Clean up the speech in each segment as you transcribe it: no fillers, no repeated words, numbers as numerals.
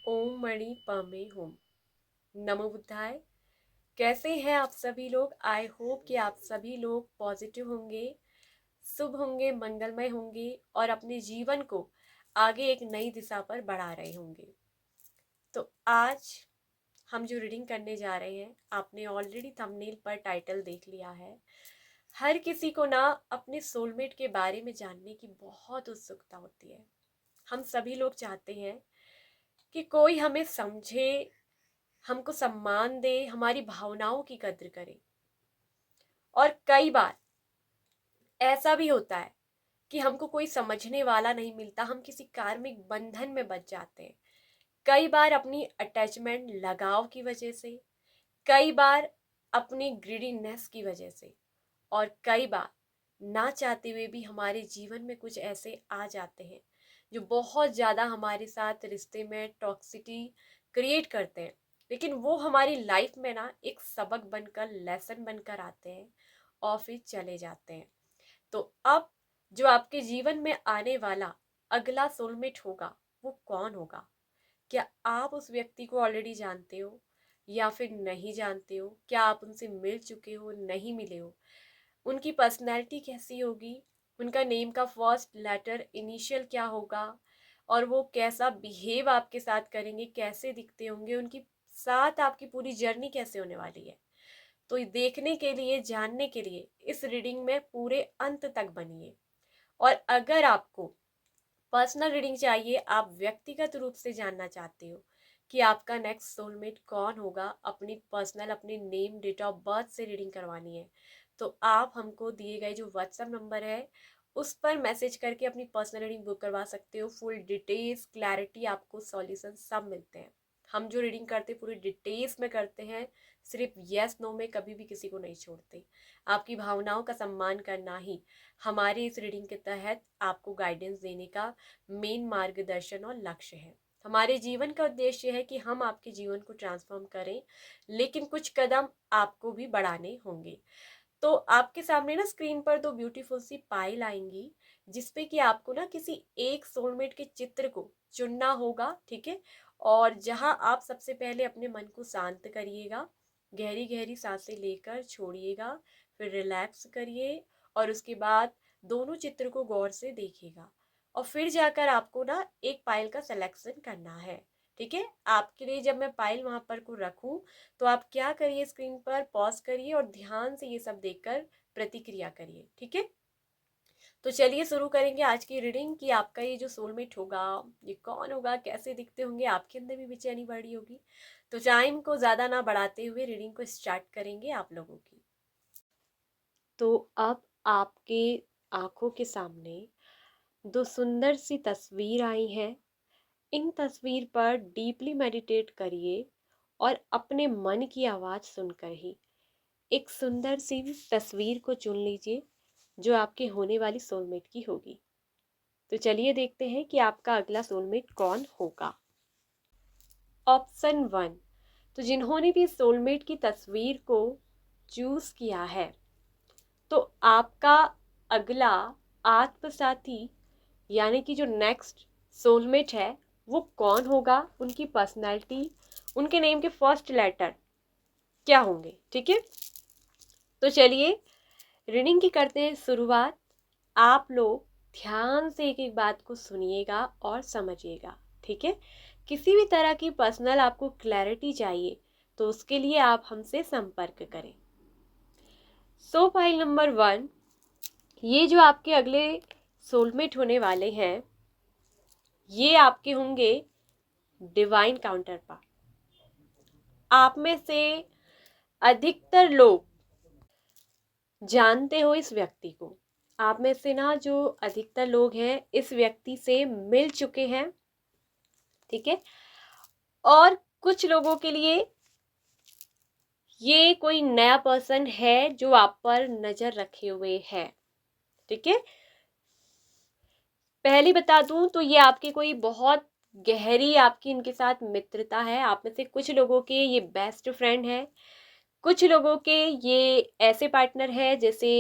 ओम मणि पमे home. नमो बुद्धाय। कैसे हैं आप सभी लोग? आई होप कि आप सभी लोग पॉजिटिव होंगे, शुभ होंगे, मंगलमय होंगे और अपने जीवन को आगे एक नई दिशा पर बढ़ा रहे होंगे। तो आज हम जो रीडिंग करने जा रहे हैं, आपने ऑलरेडी थंबनेल पर टाइटल देख लिया है। हर किसी को ना अपने सोलमेट के बारे में जानने की बहुत उत्सुकता होती है। हम सभी लोग चाहते हैं कि कोई हमें समझे, हमको सम्मान दे, हमारी भावनाओं की कद्र करे। और कई बार ऐसा भी होता है कि हमको कोई समझने वाला नहीं मिलता, हम किसी कार्मिक बंधन में बच जाते हैं। कई बार अपनी अटैचमेंट, लगाव की वजह से, कई बार अपनी ग्रीडीनेस की वजह से, और कई बार ना चाहते हुए भी हमारे जीवन में कुछ ऐसे आ जाते हैं जो बहुत ज़्यादा हमारे साथ रिश्ते में टॉक्सिटी क्रिएट करते हैं। लेकिन वो हमारी लाइफ में ना एक सबक बनकर, लेसन बनकर आते हैं और फिर चले जाते हैं। तो अब जो आपके जीवन में आने वाला अगला सोलमेट होगा, वो कौन होगा? क्या आप उस व्यक्ति को ऑलरेडी जानते हो या फिर नहीं जानते हो? क्या आप उनसे मिल चुके हो, नहीं मिले हो? उनकी पर्सनैलिटी कैसी होगी? उनका नेम का फर्स्ट लेटर इनिशियल क्या होगा? और वो कैसा बिहेव आपके साथ करेंगे, कैसे दिखते होंगे, उनकी साथ आपकी पूरी जर्नी कैसे होने वाली है? तो ये देखने के लिए, जानने के लिए इस रीडिंग में पूरे अंत तक बनिए। और अगर आपको पर्सनल रीडिंग चाहिए, आप व्यक्तिगत रूप से जानना चाहते हो कि आपका नेक्स्ट सोलमेट कौन होगा, अपनी पर्सनल, अपने नेम, डेट ऑफ बर्थ से रीडिंग करवानी है, तो आप हमको दिए गए जो व्हाट्सएप नंबर है उस पर मैसेज करके अपनी पर्सनल रीडिंग बुक करवा सकते हो। फुल डिटेल्स, क्लैरिटी, आपको सॉल्यूशन सब मिलते हैं। हम जो रीडिंग करते हैं पूरी डिटेल्स में करते हैं, सिर्फ यस नो में कभी भी किसी को नहीं छोड़ते। आपकी भावनाओं का सम्मान करना ही हमारी इस रीडिंग के तहत आपको गाइडेंस देने का मेन मार्गदर्शन और लक्ष्य है। हमारे जीवन का उद्देश्य है कि हम आपके जीवन को ट्रांसफॉर्म करें, लेकिन कुछ कदम आपको भी बढ़ाने होंगे। तो आपके सामने ना स्क्रीन पर दो ब्यूटीफुल सी पाइल आएंगी, जिसपे कि आपको ना किसी एक सोलमेट के चित्र को चुनना होगा, ठीक है? और जहां आप सबसे पहले अपने मन को शांत करिएगा, गहरी गहरी सांसें लेकर छोड़िएगा, फिर रिलैक्स करिए और उसके बाद दोनों चित्र को गौर से देखिएगा और फिर जाकर आपको ना एक पाइल का सिलेक्शन करना है, ठीक है? आपके लिए जब मैं पाइल वहां पर को रखूं तो आप क्या करिए, स्क्रीन पर पॉज करिए और ध्यान से ये सब देखकर प्रतिक्रिया करिए, ठीक है? तो चलिए शुरू करेंगे आज की रीडिंग कि आपका ये जो सोलमेट होगा, ये कौन होगा, कैसे दिखते होंगे, आपके अंदर भी बेचैनी बढ़ी होगी। तो टाइम को ज़्यादा ना बढ़ाते हुए रीडिंग को स्टार्ट करेंगे आप लोगों की। तो अब आपके आंखों के सामने दो सुंदर सी तस्वीर आई हैं। इन तस्वीर पर डीपली मेडिटेट करिए और अपने मन की आवाज़ सुनकर ही एक सुंदर सी तस्वीर को चुन लीजिए जो आपके होने वाली सोलमेट की होगी। तो चलिए देखते हैं कि आपका अगला सोलमेट कौन होगा। ऑप्शन 1। तो जिन्होंने भी सोलमेट की तस्वीर को चूज किया है, तो आपका अगला आत्मसाथी यानी कि जो नेक्स्ट सोलमेट है वो कौन होगा, उनकी पर्सनैलिटी, उनके नेम के फर्स्ट लेटर क्या होंगे, ठीक है? तो चलिए रीडिंग की करते हैं शुरुआत। आप लोग ध्यान से एक एक बात को सुनिएगा और समझिएगा, ठीक है? किसी भी तरह की पर्सनल आपको क्लैरिटी चाहिए तो उसके लिए आप हमसे संपर्क करें। सो फाइल नंबर 1, ये जो आपके अगले सोलमेट होने वाले हैं ये आपके होंगे डिवाइन काउंटर पार्ट। आप में से अधिकतर लोग जानते हो इस व्यक्ति को। आप में से ना जो अधिकतर लोग हैं इस व्यक्ति से मिल चुके हैं, ठीक है? और कुछ लोगों के लिए ये कोई नया पर्सन है जो आप पर नजर रखे हुए है, ठीक है? पहले बता दूं तो ये आपकी कोई बहुत गहरी आपकी इनके साथ मित्रता है। आप में से कुछ लोगों के ये बेस्ट फ्रेंड है, कुछ लोगों के ये ऐसे पार्टनर है जैसे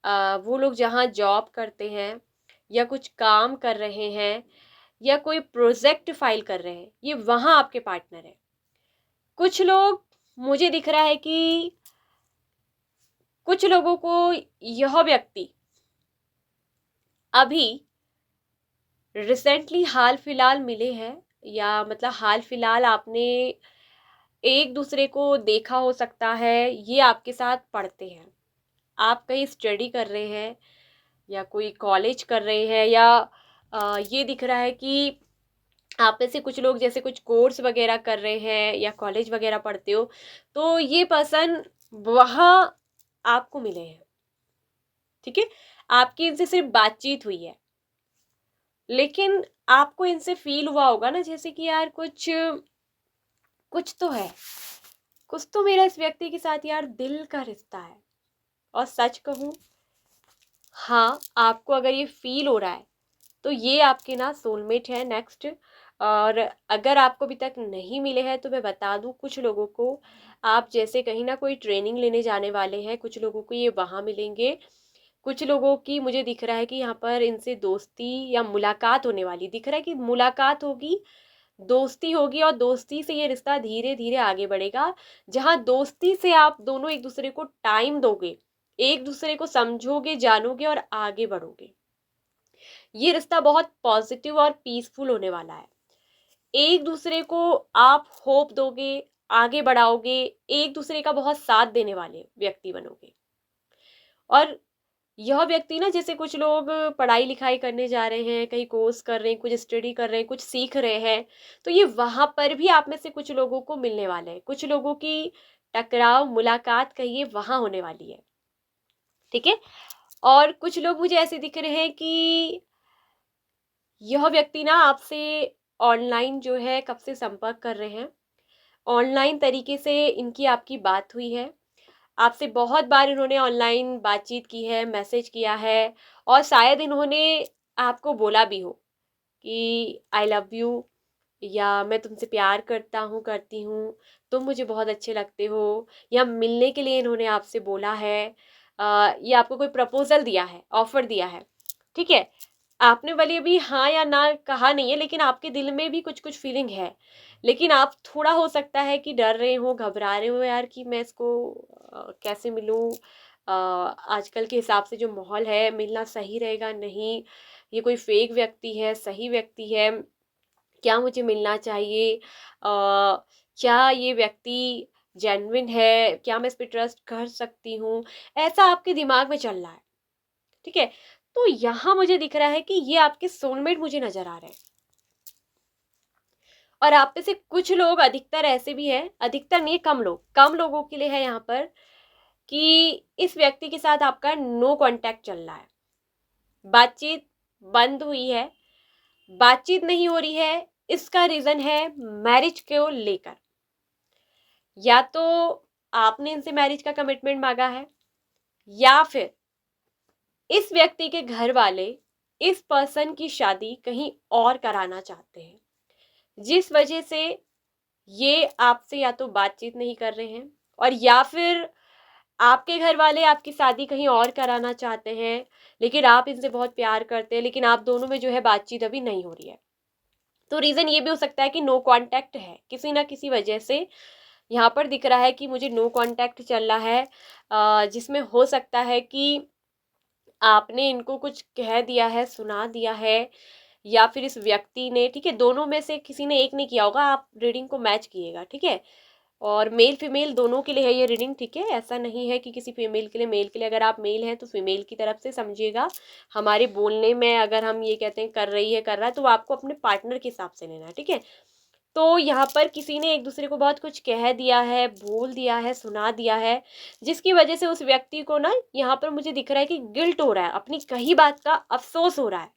वो लोग जहाँ जॉब करते हैं या कुछ काम कर रहे हैं या कोई प्रोजेक्ट फाइल कर रहे हैं, ये वहाँ आपके पार्टनर है। कुछ लोग, मुझे दिख रहा है कि कुछ लोगों को यह व्यक्ति अभी रिसेंटली हाल फिलहाल मिले हैं, या मतलब हाल फिलहाल आपने एक दूसरे को देखा हो सकता है, ये आपके साथ पढ़ते हैं, आप कहीं स्टडी कर रहे हैं या कोई कॉलेज कर रहे हैं, या ये दिख रहा है कि आप में से कुछ लोग जैसे कुछ कोर्स वगैरह कर रहे हैं या कॉलेज वगैरह पढ़ते हो, तो ये पर्सन वहाँ आपको मिले हैं। ठीक है, आपकी इनसे सिर्फ बातचीत हुई है, लेकिन आपको इनसे फील हुआ होगा ना, जैसे कि यार कुछ कुछ तो है, कुछ तो मेरा इस व्यक्ति के साथ यार दिल का रिश्ता है। और सच कहूँ, हाँ, आपको अगर ये फील हो रहा है तो ये आपके ना सोलमेट है नेक्स्ट। और अगर आपको अभी तक नहीं मिले हैं तो मैं बता दूं, कुछ लोगों को आप जैसे कहीं ना कोई ट्रेनिंग लेने जाने वाले हैं, कुछ लोगों को ये वहाँ मिलेंगे। कुछ लोगों की मुझे दिख रहा है कि यहाँ पर इनसे दोस्ती या मुलाकात होने वाली, दिख रहा है कि मुलाकात होगी, दोस्ती होगी, और दोस्ती से ये रिश्ता धीरे धीरे आगे बढ़ेगा। जहाँ दोस्ती से आप दोनों एक दूसरे को टाइम दोगे, एक दूसरे को समझोगे, जानोगे और आगे बढ़ोगे, ये रिश्ता बहुत पॉजिटिव और पीसफुल होने वाला है। एक दूसरे को आप होप दोगे, आगे बढ़ाओगे, एक दूसरे का बहुत साथ देने वाले व्यक्ति बनोगे। और यह व्यक्ति ना, जैसे कुछ लोग पढ़ाई लिखाई करने जा रहे हैं, कहीं कोर्स कर रहे हैं, कुछ स्टडी कर रहे हैं, कुछ सीख रहे हैं, तो ये वहां पर भी आप में से कुछ लोगों को मिलने वाले हैं, कुछ लोगों की टकराव मुलाकात कहिए वहां होने वाली है। ठीक है, और कुछ लोग मुझे ऐसे दिख रहे हैं कि यह व्यक्ति ना आपसे ऑनलाइन जो है कब से संपर्क कर रहे हैं, ऑनलाइन तरीके से इनकी आपकी बात हुई है, आपसे बहुत बार इन्होंने ऑनलाइन बातचीत की है, मैसेज किया है, और शायद इन्होंने आपको बोला भी हो कि आई लव यू, या मैं तुमसे प्यार करता हूँ, करती हूँ, तुम मुझे बहुत अच्छे लगते हो, या मिलने के लिए इन्होंने आपसे बोला है, या आपको कोई प्रपोजल दिया है, ऑफर दिया है। ठीक है, आपने भले भी हाँ या ना कहा नहीं है, लेकिन आपके दिल में भी कुछ कुछ फीलिंग है, लेकिन आप थोड़ा हो सकता है कि डर रहे हो, घबरा रहे हो यार कि मैं इसको कैसे मिलूं, आजकल के हिसाब से जो माहौल है, मिलना सही रहेगा नहीं, ये कोई फेक व्यक्ति है, सही व्यक्ति है, क्या मुझे मिलना चाहिए, क्या ये व्यक्ति जेन्युइन है, क्या मैं इस पे ट्रस्ट कर सकती हूँ, ऐसा आपके दिमाग में चल रहा है। ठीक है, तो यहाँ मुझे दिख रहा है कि ये आपके सोलमेट मुझे नजर आ रहे हैं। और आप में से कुछ लोग, अधिकतर ऐसे भी है, अधिकतर नहीं, कम लोगों के लिए है यहाँ पर कि इस व्यक्ति के साथ आपका नो कांटेक्ट चल रहा है, बातचीत बंद हुई है, बातचीत नहीं हो रही है। इसका रीजन है मैरिज को लेकर, या तो आपने इनसे मैरिज का कमिटमेंट मांगा है, या फिर इस व्यक्ति के घर वाले इस पर्सन की शादी कहीं और कराना चाहते हैं, जिस वजह से ये आपसे या तो बातचीत नहीं कर रहे हैं, और या फिर आपके घर वाले आपकी शादी कहीं और कराना चाहते हैं, लेकिन आप इनसे बहुत प्यार करते हैं, लेकिन आप दोनों में जो है बातचीत अभी नहीं हो रही है। तो रीजन ये भी हो सकता है कि नो कांटेक्ट है, किसी ना किसी वजह से यहाँ पर दिख रहा है कि मुझे नो कांटेक्ट चल रहा है, जिसमें हो सकता है कि आपने इनको कुछ कह दिया है, सुना दिया है, या फिर इस व्यक्ति ने, ठीक है, दोनों में से किसी ने एक ने किया होगा, आप रीडिंग को मैच किएगा। ठीक है, और मेल फीमेल दोनों के लिए है ये रीडिंग। ठीक है, ऐसा नहीं है कि किसी फीमेल के लिए, मेल के लिए, अगर आप मेल हैं तो फीमेल की तरफ से समझिएगा। हमारे बोलने में अगर हम ये कहते हैं कर रही है, कर रहा है, तो आपको अपने पार्टनर के हिसाब से लेना है। ठीक है, तो यहाँ पर किसी ने एक दूसरे को बहुत कुछ कह दिया है, बोल दिया है, सुना दिया है, जिसकी वजह से उस व्यक्ति को ना यहाँ पर मुझे दिख रहा है कि गिल्ट हो रहा है, अपनी कही बात का अफसोस हो रहा है।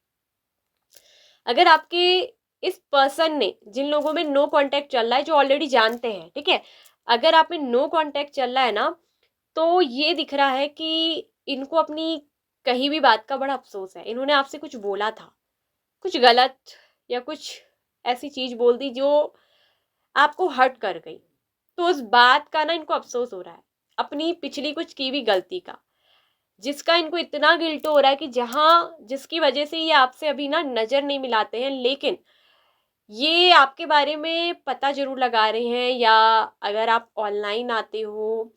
अगर आपके इस पर्सन ने, जिन लोगों में नो कांटेक्ट चल रहा है, जो ऑलरेडी जानते हैं, ठीक है, अगर आप में नो कांटेक्ट चल रहा है ना, तो ये दिख रहा है कि इनको अपनी कही भी बात का बड़ा अफसोस है। इन्होंने आपसे कुछ बोला था, कुछ गलत या कुछ ऐसी चीज बोल दी जो आपको हर्ट कर गई, तो उस बात का ना इनको अफसोस हो रहा है, अपनी पिछली कुछ की भी गलती का, जिसका इनको इतना गिल्ट हो रहा है कि जिसकी वजह से ये आपसे अभी ना नज़र नहीं मिलाते हैं, लेकिन ये आपके बारे में पता ज़रूर लगा रहे हैं। या अगर आप ऑनलाइन आते हो,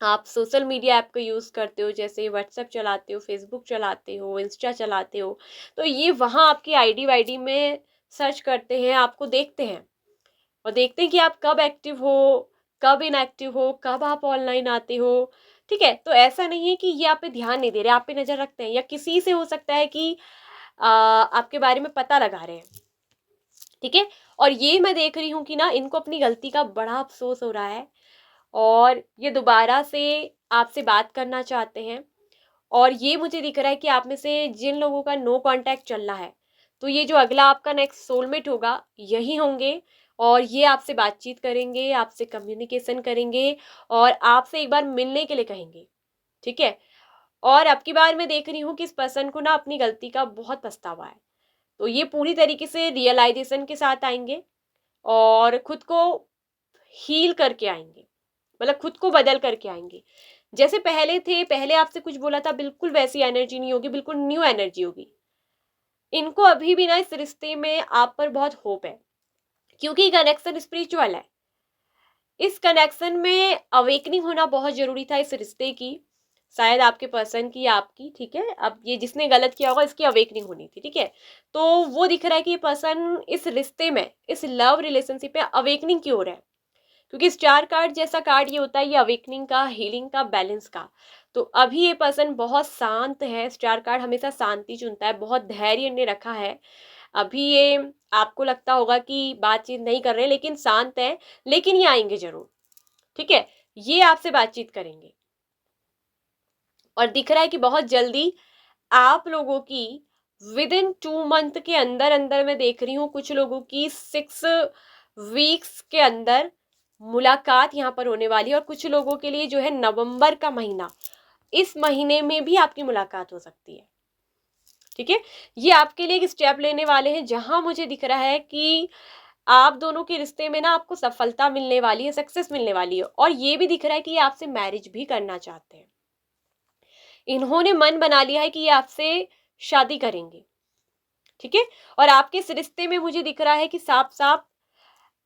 आप सोशल मीडिया ऐप का यूज़ करते हो, जैसे व्हाट्सएप चलाते हो, फेसबुक चलाते हो, इंस्टा चलाते हो, तो ये वहाँ आपकी आईडी वाईडी में सर्च करते हैं, आपको देखते हैं और देखते हैं कि आप कब एक्टिव हो, कब इनएक्टिव हो, कब आप ऑनलाइन आते हो। ठीक है, तो ऐसा नहीं है कि ये आप पे ध्यान नहीं दे रहे, आप पे नज़र रखते हैं, या किसी से हो सकता है कि आपके बारे में पता लगा रहे हैं। ठीक है, और ये मैं देख रही हूँ कि ना इनको अपनी गलती का बड़ा अफसोस हो रहा है और ये दोबारा से आपसे बात करना चाहते हैं। और ये मुझे दिख रहा है कि आप में से जिन लोगों का नो कांटेक्ट चल रहा है, तो ये जो अगला आपका नेक्स्ट सोलमेट होगा यही होंगे, और ये आपसे बातचीत करेंगे, आपसे कम्युनिकेशन करेंगे और आपसे एक बार मिलने के लिए कहेंगे। ठीक है, और अब की बार मैं देख रही हूँ कि इस पर्सन को ना अपनी गलती का बहुत पछतावा है, तो ये पूरी तरीके से रियलाइजेशन के साथ आएंगे और खुद को हील करके आएंगे, मतलब खुद को बदल करके आएंगे। जैसे पहले थे, पहले आपसे कुछ बोला था, बिल्कुल वैसी एनर्जी नहीं होगी, बिल्कुल न्यू एनर्जी होगी। इनको अभी भी ना इस रिश्ते में आप पर बहुत होप है, क्योंकि कनेक्शन स्पिरिचुअल है। इस कनेक्शन में अवेकनिंग होना बहुत जरूरी था इस रिश्ते की, शायद आपके पर्सन की या आपकी। ठीक है, अब ये जिसने गलत किया होगा इसकी अवेकनिंग होनी थी। ठीक है, तो वो दिख रहा है कि ये पर्सन इस रिश्ते में, इस लव रिलेशनशिप में अवेकनिंग की ओर है, क्योंकि स्टार कार्ड जैसा कार्ड ये होता है, ये अवेकनिंग का, हीलिंग का, बैलेंस का। तो अभी ये पर्सन बहुत शांत है, स्टार कार्ड हमेशा शांति चुनता है, बहुत धैर्य ने रखा है। अभी ये, आपको लगता होगा कि बातचीत नहीं कर रहे, लेकिन शांत है, लेकिन ये आएंगे जरूर। ठीक है, ये आपसे बातचीत करेंगे और दिख रहा है कि बहुत जल्दी आप लोगों की विद इन 2 मंथ के अंदर अंदर, मैं देख रही हूँ कुछ लोगों की 6 वीक्स के अंदर मुलाकात यहाँ पर होने वाली है, और कुछ लोगों के लिए जो है नवंबर का महीना, इस महीने में भी आपकी मुलाकात हो सकती है। ठीक है, ये आपके लिए एक स्टेप लेने वाले हैं, जहां मुझे दिख रहा है कि आप दोनों के रिश्ते में ना आपको सफलता मिलने वाली है, सक्सेस मिलने वाली है, और ये भी दिख रहा है कि ये आपसे मैरिज भी करना चाहते हैं। इन्होंने मन बना लिया है कि ये आपसे शादी करेंगे। ठीक है, और आपके इस रिश्ते में मुझे दिख रहा है कि साफ साफ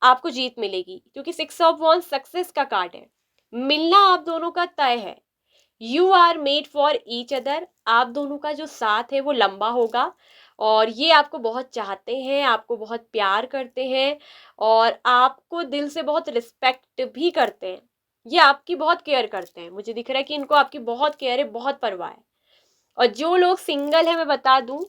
आपको जीत मिलेगी, क्योंकि 6 ऑफ वॉन्ड्स सक्सेस का कार्ड है। मिलना आप दोनों का तय है, you are made for each other. आप दोनों का जो साथ है वो लंबा होगा, और ये आपको बहुत चाहते हैं, आपको बहुत प्यार करते हैं, और आपको दिल से बहुत रिस्पेक्ट भी करते हैं। ये आपकी बहुत केयर करते हैं, मुझे दिख रहा है कि इनको आपकी बहुत केयर है, बहुत परवाह है। और जो लोग सिंगल है, मैं बता दूं,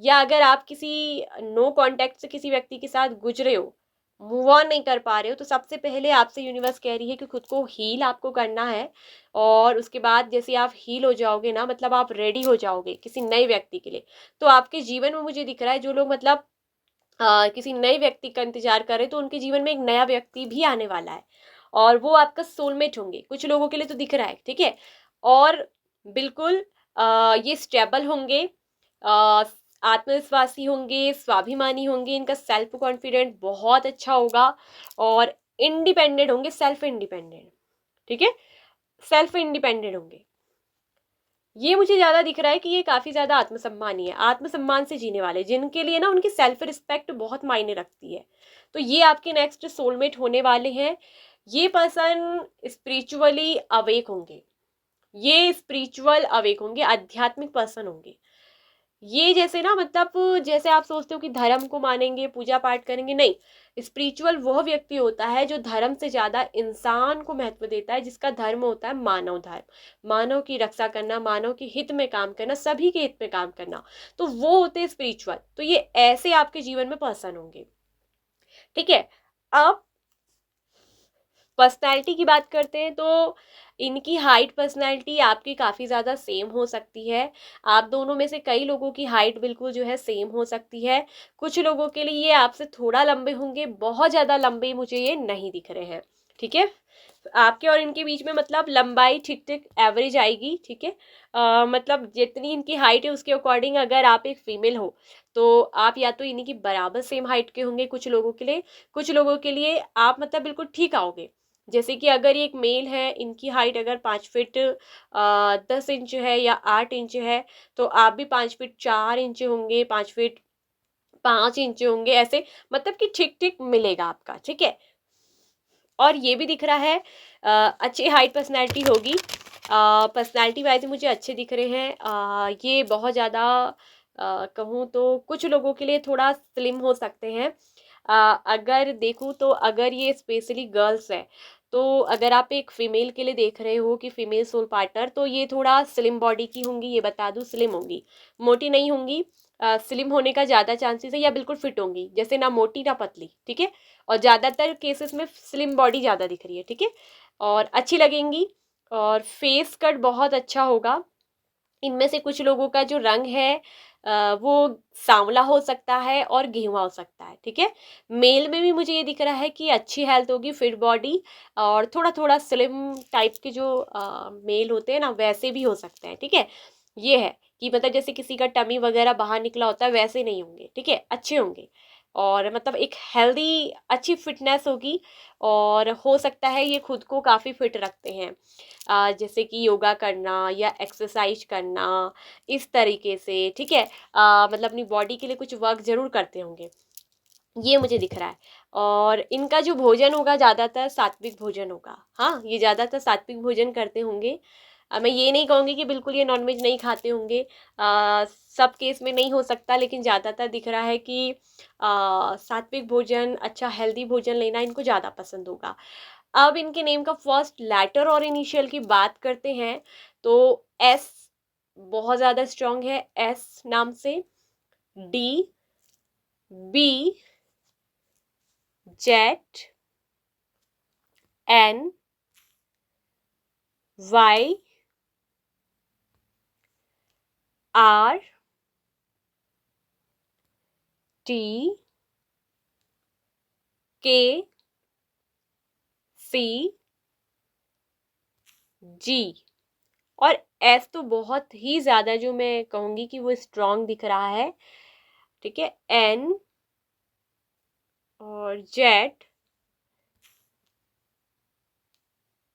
या अगर आप किसी नो कांटेक्ट से किसी व्यक्ति के साथ गुजरे हो, मूव ऑन नहीं कर पा रहे हो, तो सबसे पहले आपसे यूनिवर्स कह रही है कि खुद को हील आपको करना है। और उसके बाद जैसे आप हील हो जाओगे ना, मतलब आप रेडी हो जाओगे किसी नए व्यक्ति के लिए, तो आपके जीवन में मुझे दिख रहा है जो लोग मतलब किसी नए व्यक्ति का इंतजार कर रहे, तो उनके जीवन में एक नया व्यक्ति भी आने वाला है, और वो आपका सोलमेट होंगे कुछ लोगों के लिए, तो दिख रहा है। ठीक है, और बिल्कुल ये स्टेबल होंगे, आत्मविश्वासी होंगे, स्वाभिमानी होंगे, इनका सेल्फ कॉन्फिडेंट बहुत अच्छा होगा, और इंडिपेंडेंट होंगे, सेल्फ इंडिपेंडेंट। ठीक है, सेल्फ इंडिपेंडेंट होंगे। ये मुझे ज़्यादा दिख रहा है कि ये काफ़ी ज़्यादा आत्मसम्मानी है, आत्मसम्मान से जीने वाले, जिनके लिए ना उनकी सेल्फ रिस्पेक्ट बहुत मायने रखती है। तो ये आपके नेक्स्ट सोलमेट होने वाले हैं। ये पर्सन स्पिरिचुअली अवेक होंगे, ये स्पिरिचुअल अवेक होंगे, आध्यात्मिक पर्सन होंगे। ये जैसे ना, मतलब जैसे आप सोचते हो कि धर्म को मानेंगे, पूजा पाठ करेंगे, नहीं। स्पिरिचुअल वह व्यक्ति होता है जो धर्म से ज्यादा इंसान को महत्व देता है, जिसका धर्म होता है मानव धर्म, मानव की रक्षा करना, मानव के हित में काम करना, सभी के हित में काम करना। तो वो होते हैं स्पिरिचुअल। तो ये ऐसे आपके जीवन में पर्सन होंगे। ठीक है, अब पर्सनैलिटी की बात करते हैं, तो इनकी हाइट पर्सनैलिटी आपकी काफ़ी ज़्यादा सेम हो सकती है। आप दोनों में से कई लोगों की हाइट बिल्कुल जो है सेम हो सकती है। कुछ लोगों के लिए ये आपसे थोड़ा लंबे होंगे, बहुत ज़्यादा लंबे मुझे ये नहीं दिख रहे हैं। ठीक है, आपके और इनके बीच में मतलब लंबाई ठीक ठीक एवरेज आएगी। ठीक है, मतलब जितनी इनकी हाइट है उसके अकॉर्डिंग अगर आप एक फीमेल हो, तो आप या तो इन्हीं की बराबर सेम हाइट के होंगे कुछ लोगों के लिए, कुछ लोगों के लिए आप मतलब बिल्कुल ठीक आओगे। जैसे कि अगर ये एक मेल है, इनकी हाइट अगर 5 फीट 10 इंच है या 8 इंच है, तो आप भी 5 फीट 4 इंच होंगे, 5 फीट 5 इंच होंगे, ऐसे मतलब कि ठीक ठीक मिलेगा आपका, ठीक है। और ये भी दिख रहा है अच्छी हाइट पर्सनैलिटी होगी। पर्सनैलिटी वाइज मुझे अच्छे दिख रहे हैं। ये बहुत ज़्यादा कहूँ तो कुछ लोगों के लिए थोड़ा स्लिम हो सकते हैं। अगर देखूँ तो अगर ये स्पेशली गर्ल्स है, तो अगर आप एक फीमेल के लिए देख रहे हो कि फीमेल सोल पार्टनर, तो ये थोड़ा स्लिम बॉडी की होंगी, ये बता दूँ, स्लिम होंगी, मोटी नहीं होंगी। स्लिम होने का ज़्यादा चांसेस है, या बिल्कुल फिट होंगी, जैसे ना मोटी ना पतली, ठीक है। और ज़्यादातर केसेस में स्लिम बॉडी ज़्यादा दिख रही है, ठीक है, और अच्छी लगेंगी। और फेस कट बहुत अच्छा होगा। इनमें से कुछ लोगों का जो रंग है वो सांवला हो सकता है और गेहुआ हो सकता है, ठीक है। मेल में भी मुझे ये दिख रहा है कि अच्छी हेल्थ होगी, फिट बॉडी, और थोड़ा थोड़ा स्लिम टाइप के जो मेल होते हैं ना, वैसे भी हो सकते हैं, ठीक है। ये है कि मतलब जैसे किसी का टमी वगैरह बाहर निकला होता है, वैसे नहीं होंगे, ठीक है, अच्छे होंगे। और मतलब एक हेल्दी अच्छी फिटनेस होगी। और हो सकता है ये खुद को काफ़ी फिट रखते हैं, जैसे कि योगा करना या एक्सरसाइज करना, इस तरीके से, ठीक है। मतलब अपनी बॉडी के लिए कुछ वर्क जरूर करते होंगे, ये मुझे दिख रहा है। और इनका जो भोजन होगा ज़्यादातर सात्विक भोजन होगा। हाँ, ये ज़्यादातर सात्विक भोजन करते होंगे। मैं ये नहीं कहूँगी कि बिल्कुल ये नॉनवेज नहीं खाते होंगे, सब केस में नहीं हो सकता, लेकिन ज़्यादातर दिख रहा है कि सात्विक भोजन, अच्छा हेल्दी भोजन लेना इनको ज़्यादा पसंद होगा। अब इनके नेम का फर्स्ट लेटर और इनिशियल की बात करते हैं, तो एस बहुत ज़्यादा स्ट्रांग है, एस नाम से। D, B, Z, N, Y, R, T, K, C, जी। और एस तो बहुत ही ज़्यादा, जो मैं कहूँगी कि वो स्ट्रांग दिख रहा है, ठीक है। एन और Z,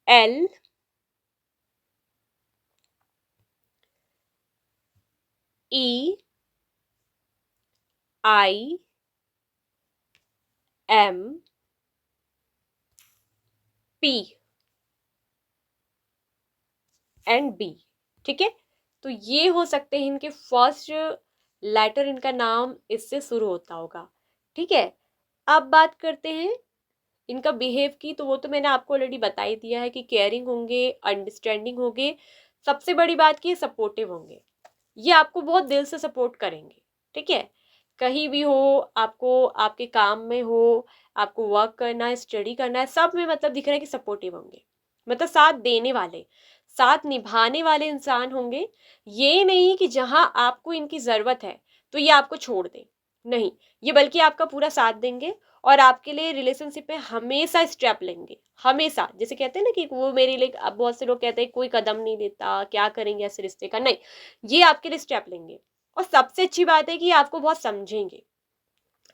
L, E, I, M, P and B, ठीक है। तो ये हो सकते हैं इनके फर्स्ट लेटर, इनका नाम इससे शुरू होता होगा, ठीक है। अब बात करते हैं इनका बिहेव की, तो वो तो मैंने आपको ऑलरेडी बता ही दिया है कि केयरिंग होंगे, अंडरस्टैंडिंग होंगे, सबसे बड़ी बात की सपोर्टिव होंगे। ये आपको बहुत दिल से सपोर्ट करेंगे, ठीक है। कहीं भी हो, आपको आपके काम में हो, आपको वर्क करना है, स्टडी करना है, सब में मतलब दिख रहा है कि सपोर्टिव होंगे, मतलब साथ देने वाले, साथ निभाने वाले इंसान होंगे। ये नहीं कि जहां आपको इनकी ज़रूरत है तो ये आपको छोड़ दे, नहीं, ये बल्कि आपका पूरा साथ देंगे और आपके लिए रिलेशनशिप में हमेशा स्टेप लेंगे, हमेशा। जैसे कहते हैं ना कि वो मेरे लिए, अब बहुत से लोग कहते हैं कोई कदम नहीं लेता, क्या करेंगे ऐसे रिश्ते का, नहीं, ये आपके लिए स्टेप लेंगे। और सबसे अच्छी बात है कि आपको बहुत समझेंगे,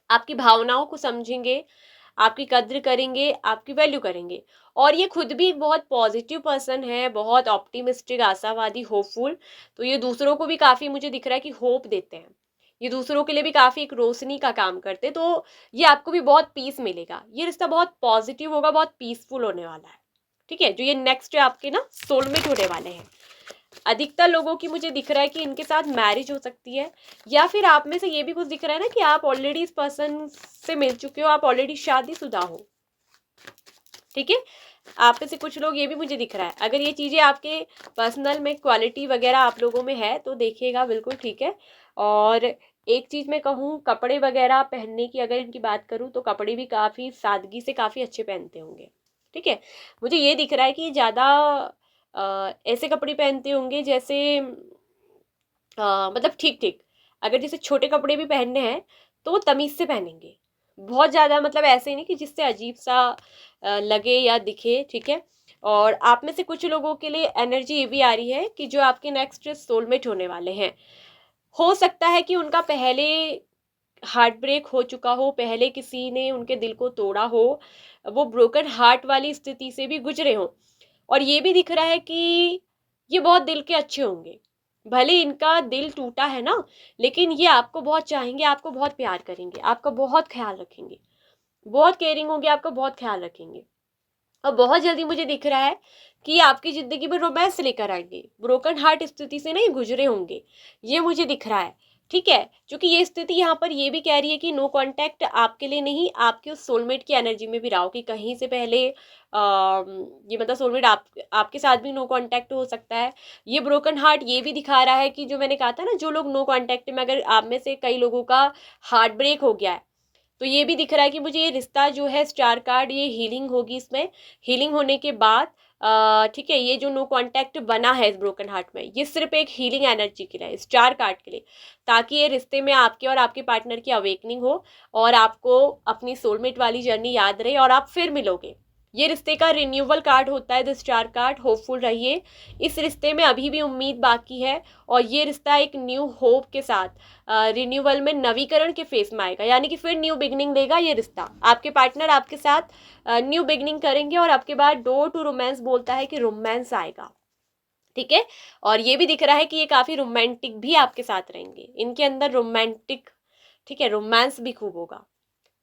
आपकी भावनाओं को समझेंगे, आपकी कद्र करेंगे, आपकी वैल्यू करेंगे। और ये खुद भी एक बहुत पॉजिटिव पर्सन है, बहुत ऑप्टिमिस्टिक, आशावादी, होपफुल। तो ये दूसरों को भी काफ़ी मुझे दिख रहा है कि होप देते हैं, ये दूसरों के लिए भी काफ़ी एक रोशनी का काम करते हैं। तो ये आपको भी बहुत पीस मिलेगा, ये रिश्ता बहुत पॉजिटिव होगा, बहुत पीसफुल होने वाला है, ठीक है। जो ये नेक्स्ट आपके ना सोलमेट होने वाले हैं, अधिकतर लोगों की मुझे दिख रहा है कि इनके साथ मैरिज हो सकती है, या फिर आप में से ये भी कुछ दिख रहा है ना कि आप ऑलरेडी इस पर्सन से मिल चुके हो, आप ऑलरेडी शादीशुदा हो, ठीक है। आप में से कुछ लोग, ये भी मुझे दिख रहा है, अगर ये चीज़ें आपके पर्सनल में क्वालिटी वगैरह आप लोगों में है तो देखिएगा, बिल्कुल ठीक है। और एक चीज़ मैं कहूँ, कपड़े वगैरह पहनने की अगर इनकी बात करूँ, तो कपड़े भी काफ़ी सादगी से काफ़ी अच्छे पहनते होंगे, ठीक है। मुझे ये दिख रहा है कि ज़्यादा ऐसे कपड़े पहनते होंगे जैसे मतलब ठीक ठीक, अगर जैसे छोटे कपड़े भी पहनने हैं तो वो तमीज़ से पहनेंगे, बहुत ज़्यादा मतलब ऐसे नहीं कि जिससे अजीब सा लगे या दिखे, ठीक है। और आप में से कुछ लोगों के लिए एनर्जी ये भी आ रही है कि जो आपके नेक्स्ट सोलमेट होने वाले हैं, हो सकता है कि उनका पहले हार्ट ब्रेक हो चुका हो, पहले किसी ने उनके दिल को तोड़ा हो, वो ब्रोकन हार्ट वाली स्थिति से भी गुजरे हो। और ये भी दिख रहा है कि ये बहुत दिल के अच्छे होंगे, भले इनका दिल टूटा है ना, लेकिन ये आपको बहुत चाहेंगे, आपको बहुत प्यार करेंगे, आपका बहुत ख्याल रखेंगे, बहुत केयरिंग होंगे, आपका बहुत ख्याल रखेंगे। और बहुत जल्दी मुझे दिख रहा है कि आपकी जिंदगी में रोमांस लेकर आएंगे, ब्रोकन हार्ट स्थिति से नहीं गुजरे होंगे, ये मुझे दिख रहा है। ठीक है, क्योंकि ये स्थिति यहाँ पर ये भी कह रही है कि नो कांटेक्ट आपके लिए नहीं, आपके उस सोलमेट की एनर्जी में भी रहो कि कहीं से पहले ये मतलब सोलमेट आपके साथ भी नो कांटेक्ट हो सकता है। ये ब्रोकन हार्ट ये भी दिखा रहा है कि जो मैंने कहा था ना, जो लोग नो कांटेक्ट में, अगर आप में से कई लोगों का हार्ट ब्रेक हो गया है, तो ये भी दिख रहा है कि मुझे ये रिश्ता जो है स्टार कार्ड, ये हीलिंग होगी, इसमें हीलिंग होने के बाद ठीक है, ये जो नो कांटेक्ट बना है इस ब्रोकन हार्ट में, ये सिर्फ एक हीलिंग एनर्जी के लिए, स्टार कार्ड के लिए, ताकि ये रिश्ते में आपके और आपके पार्टनर की अवेकनिंग हो और आपको अपनी सोलमेट वाली जर्नी याद रहे और आप फिर मिलोगे। ये रिश्ते का रिन्यूअल कार्ड होता है द स्टार कार्ड। होपफुल रहिए, इस रिश्ते में अभी भी उम्मीद बाकी है और ये रिश्ता एक न्यू होप के साथ रिन्यूअल में नवीकरण के फेस में आएगा, यानी कि फिर न्यू बिगनिंग लेगा ये रिश्ता। आपके पार्टनर आपके साथ न्यू बिगनिंग करेंगे और आपके बाद डोर टू रोमांस बोलता है कि रोमांस आएगा। ठीक है, और ये भी दिख रहा है कि ये काफी रोमांटिक भी आपके साथ रहेंगे, इनके अंदर रोमांटिक, ठीक है, रोमांस भी खूब होगा।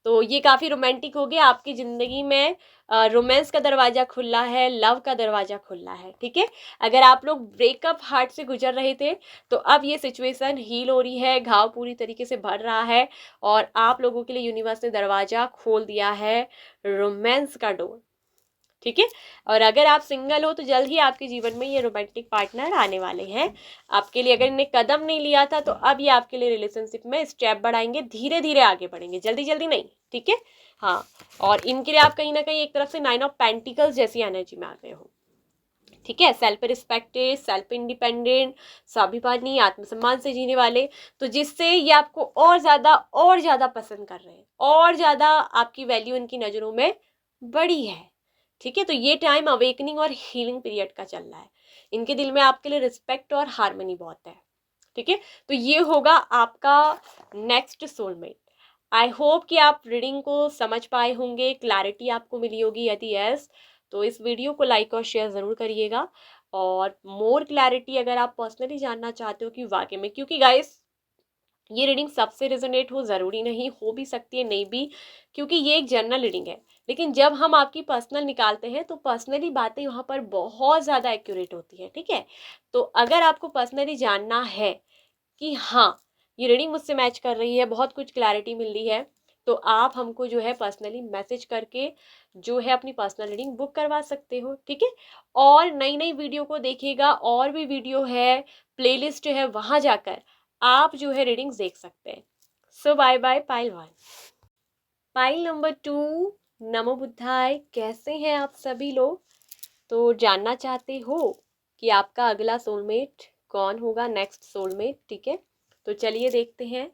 तो ये काफ़ी रोमांटिक हो गया आपकी ज़िंदगी में, रोमांस का दरवाज़ा खुला है, लव का दरवाज़ा खुला है। ठीक है, अगर आप लोग ब्रेकअप हार्ट से गुजर रहे थे, तो अब ये सिचुएशन हील हो रही है, घाव पूरी तरीके से भर रहा है और आप लोगों के लिए यूनिवर्स ने दरवाज़ा खोल दिया है रोमांस का डोर। ठीक है, और अगर आप सिंगल हो तो जल्द ही आपके जीवन में ये रोमांटिक पार्टनर आने वाले हैं आपके लिए। अगर इन्हें कदम नहीं लिया था, तो अब ये आपके लिए रिलेशनशिप में स्टेप बढ़ाएंगे, धीरे धीरे आगे बढ़ेंगे, जल्दी जल्दी नहीं। ठीक है, हाँ, और इनके लिए आप कहीं ना कहीं एक तरफ से 9 ऑफ पेंटिकल्स जैसी एनर्जी में आ गए हो। ठीक है, सेल्फ रिस्पेक्टेड, सेल्फ इंडिपेंडेंट, स्वाभिमानी, आत्मसम्मान से जीने वाले, तो जिससे ये आपको और ज़्यादा पसंद कर रहे हैं, और ज़्यादा आपकी वैल्यू इनकी नज़रों में बड़ी है। ठीक है, तो ये टाइम अवेकनिंग और हीलिंग पीरियड का चल रहा है, इनके दिल में आपके लिए रिस्पेक्ट और हार्मनी बहुत है। ठीक है, तो ये होगा आपका नेक्स्ट सोलमेट। आई होप कि आप रीडिंग को समझ पाए होंगे, क्लैरिटी आपको मिली होगी। यदि यस, तो इस वीडियो को लाइक और शेयर ज़रूर करिएगा। और मोर क्लैरिटी अगर आप पर्सनली जानना चाहते हो कि वाकई में, क्योंकि गाइस ये रीडिंग सबसे रेजोनेट हो ज़रूरी नहीं, हो भी सकती है, नहीं भी, क्योंकि ये एक जनरल रीडिंग है। लेकिन जब हम आपकी पर्सनल निकालते हैं तो पर्सनली बातें वहाँ पर बहुत ज़्यादा एक्यूरेट होती है। ठीक है, तो अगर आपको पर्सनली जानना है कि हाँ, ये रीडिंग मुझसे मैच कर रही है, बहुत कुछ क्लैरिटी मिल रही है, तो आप हमको जो है पर्सनली मैसेज करके जो है अपनी पर्सनल रीडिंग बुक करवा सकते हो। ठीक है, और नई नई वीडियो को देखिएगा, और भी वीडियो है, प्लेलिस्ट है, वहाँ जाकर आप जो है रीडिंग्स देख सकते हैं। So bye bye pile 1। Pile number 2, नमो बुद्धाय, कैसे हैं आप सभी लोग? तो जानना चाहते हो कि आपका अगला सोलमेट कौन होगा, नेक्स्ट सोलमेट। ठीक है, तो चलिए देखते हैं।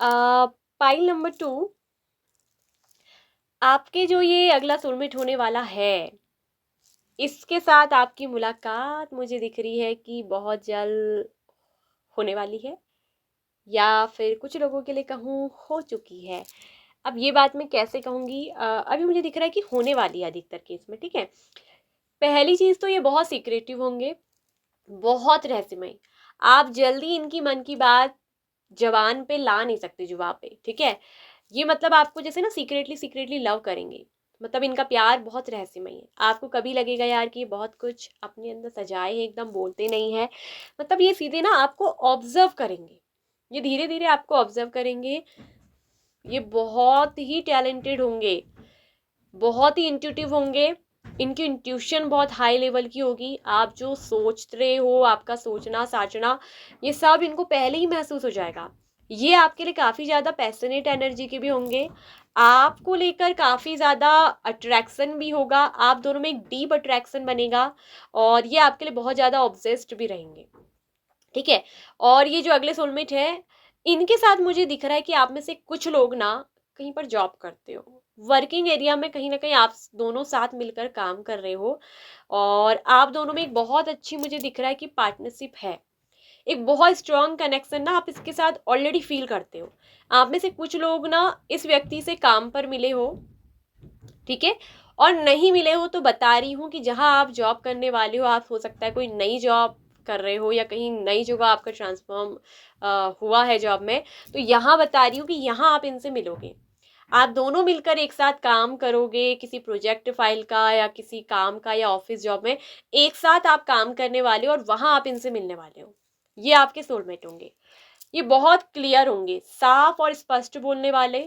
पाइल नंबर 2, आपके जो ये अगला सोलमेट होने वाला है, इसके साथ आपकी मुलाकात मुझे दिख रही है कि बहुत जल्द होने वाली है, या फिर कुछ लोगों के लिए कहूँ हो चुकी है। अब ये बात मैं कैसे कहूँगी, अभी मुझे दिख रहा है कि होने वाली है अधिकतर केस में। ठीक है, पहली चीज़ तो ये बहुत सीक्रेटिव होंगे, बहुत रहस्यमय। आप जल्दी इनकी मन की बात जबान पे ला नहीं सकते, जुबान पे। ठीक है, ये मतलब आपको जैसे ना सीक्रेटली सीक्रेटली लव करेंगे, मतलब इनका प्यार बहुत रहस्यमय है। आपको कभी लगेगा यार कि ये बहुत कुछ अपने अंदर सजाए हैं, एकदम बोलते नहीं है, मतलब ये सीधे ना आपको ऑब्जर्व करेंगे, ये धीरे धीरे आपको ऑब्जर्व करेंगे। ये बहुत ही टैलेंटेड होंगे, बहुत ही इंट्यूटिव होंगे, इनकी इंट्यूशन बहुत हाई लेवल की होगी। आप जो सोच रहे हो, आपका सोचना साचना, ये सब इनको पहले ही महसूस हो जाएगा। ये आपके लिए काफ़ी ज़्यादा पैशनेट एनर्जी के भी होंगे, आपको लेकर काफ़ी ज़्यादा अट्रैक्शन भी होगा, आप दोनों में एक डीप अट्रैक्शन बनेगा, और ये आपके लिए बहुत ज़्यादा ऑब्सेस्ड भी रहेंगे। ठीक है, और ये जो अगले सोलमेट है, इनके साथ मुझे दिख रहा है कि आप में से कुछ लोग ना कहीं पर जॉब करते हो, वर्किंग एरिया में कहीं ना कहीं आप दोनों साथ मिलकर काम कर रहे हो, और आप दोनों में एक बहुत अच्छी मुझे दिख रहा है कि पार्टनरशिप है। एक बहुत स्ट्रॉन्ग कनेक्शन ना आप इसके साथ ऑलरेडी फील करते हो। आप में से कुछ लोग ना इस व्यक्ति से काम पर मिले हो, ठीक है, और नहीं मिले हो तो बता रही हूँ कि जहाँ आप जॉब करने वाले हो, आप हो सकता है कोई नई जॉब कर रहे हो या कहीं नई जगह आपका ट्रांसफॉर्म हुआ है जॉब में, तो यहाँ बता रही हूँ कि यहाँ आप इनसे मिलोगे। आप दोनों मिलकर एक साथ काम करोगे किसी प्रोजेक्ट फाइल का या किसी काम का या ऑफिस जॉब में, एक साथ आप काम करने वाले हो और वहाँ आप इनसे मिलने वाले हो। ये आपके सोलमेट होंगे। ये बहुत क्लियर होंगे, साफ और स्पष्ट बोलने वाले,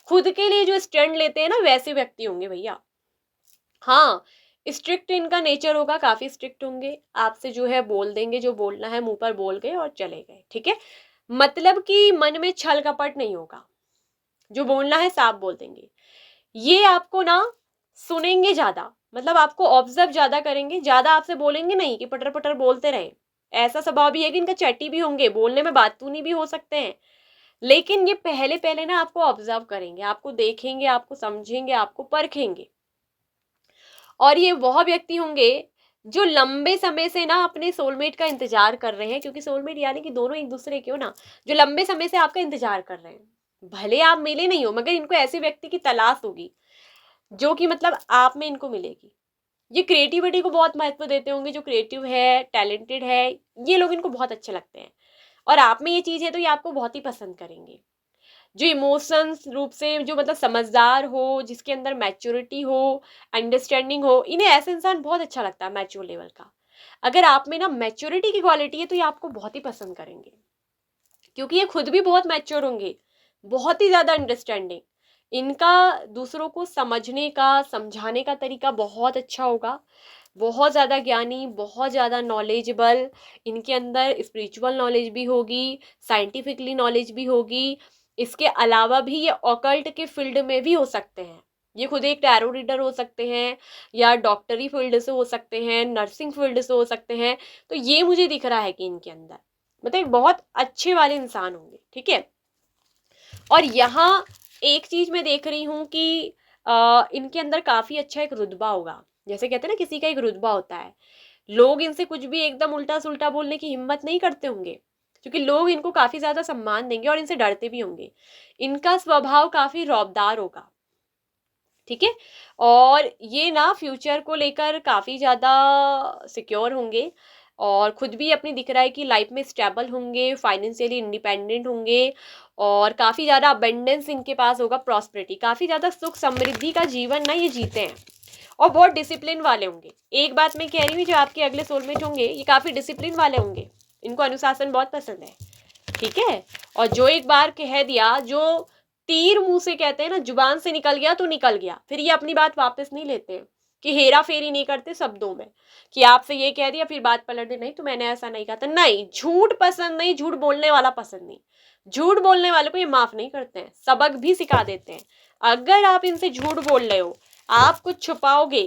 खुद के लिए जो स्टैंड लेते हैं ना वैसे व्यक्ति होंगे भैया। हाँ, स्ट्रिक्ट इनका नेचर होगा, काफी स्ट्रिक्ट होंगे, आपसे जो है बोल देंगे, जो बोलना है मुंह पर बोल गए और चले गए, ठीक है। मतलब कि मन में छल कपट नहीं होगा, जो बोलना है साफ बोल देंगे। ये आपको ना सुनेंगे ज्यादा, मतलब आपको ऑब्जर्व ज्यादा करेंगे, ज्यादा आपसे बोलेंगे नहीं कि पटर पटर बोलते रहे। ऐसा स्वभाव भी है कि इनका चैटी भी होंगे, बोलने में बातूनी भी हो सकते हैं, लेकिन ये पहले पहले ना आपको ऑब्जर्व करेंगे, आपको देखेंगे, आपको समझेंगे, आपको परखेंगे। और ये वह व्यक्ति होंगे जो लंबे समय से ना अपने सोलमेट का इंतजार कर रहे हैं, क्योंकि सोलमेट यानी कि दोनों एक दूसरे के हो ना, जो लंबे समय से आपका इंतजार कर रहे हैं। भले आप मिले नहीं हो, मगर इनको ऐसे व्यक्ति की तलाश होगी जो कि मतलब आप में इनको मिलेगी। ये क्रिएटिविटी को बहुत महत्व देते होंगे, जो क्रिएटिव है, टैलेंटेड है, ये लोग इनको बहुत अच्छे लगते हैं। और आप में ये चीज़ है तो ये आपको बहुत ही पसंद करेंगे। जो इमोशंस रूप से जो मतलब समझदार हो, जिसके अंदर मैच्योरिटी हो, अंडरस्टैंडिंग हो, इन्हें ऐसे इंसान बहुत अच्छा लगता है, मैच्योर लेवल का। अगर आप में ना मैच्योरिटी की क्वालिटी है तो ये आपको बहुत ही पसंद करेंगे, क्योंकि ये खुद भी बहुत मैच्योर होंगे, बहुत ही ज़्यादा अंडरस्टैंडिंग। इनका दूसरों को समझने का, समझाने का तरीका बहुत अच्छा होगा, बहुत ज़्यादा ज्ञानी, बहुत ज़्यादा नॉलेजेबल। इनके अंदर स्पिरिचुअल नॉलेज भी होगी, साइंटिफिकली नॉलेज भी होगी। इसके अलावा भी ये ऑकल्ट के फील्ड में भी हो सकते हैं। ये खुद एक टैरो रीडर हो सकते हैं, या डॉक्टरी फील्ड से हो सकते हैं, नर्सिंग फील्ड से हो सकते हैं। तो ये मुझे दिख रहा है कि इनके अंदर मतलब एक बहुत अच्छे वाले इंसान होंगे, ठीक है। और यहाँ एक चीज मैं देख रही हूँ कि इनके अंदर काफी अच्छा एक रुतबा होगा। जैसे कहते हैं ना किसी का एक रुतबा होता है, लोग इनसे कुछ भी एकदम उल्टा सुल्टा बोलने की हिम्मत नहीं करते होंगे, क्योंकि लोग इनको काफी ज्यादा सम्मान देंगे और इनसे डरते भी होंगे। इनका स्वभाव काफी रौबदार होगा, ठीक है। और ये ना फ्यूचर को लेकर काफी ज्यादा सिक्योर होंगे, और खुद भी अपनी दिख रहा है कि लाइफ में स्टेबल होंगे, फाइनेंशियली इंडिपेंडेंट होंगे, और काफी ज्यादा अबेंडेंस इनके पास होगा, प्रॉस्पेरिटी, काफी ज्यादा सुख समृद्धि का जीवन ना ये जीते हैं। और बहुत डिसिप्लिन वाले होंगे। एक बात मैं कह रही हूँ, जो आपके अगले सोलमेट होंगे ये काफी डिसिप्लिन वाले होंगे, इनको अनुशासन बहुत पसंद है, ठीक है। और जो एक बार कह दिया, जो तीर मुंह से कहते हैं ना, जुबान से निकल गया तो निकल गया, फिर ये अपनी बात वापस नहीं लेते, कि हेरा फेरी नहीं करते शब्दों में, कि आपसे ये कह दिया फिर बात पलट दे, नहीं तो मैंने ऐसा नहीं कहा था, नहीं। झूठ पसंद नहीं, झूठ बोलने वाला पसंद नहीं। झूठ बोलने वाले को ये माफ नहीं करते हैं, सबक भी सिखा देते हैं। अगर आप इनसे झूठ बोल रहे हो, आप कुछ छुपाओगे,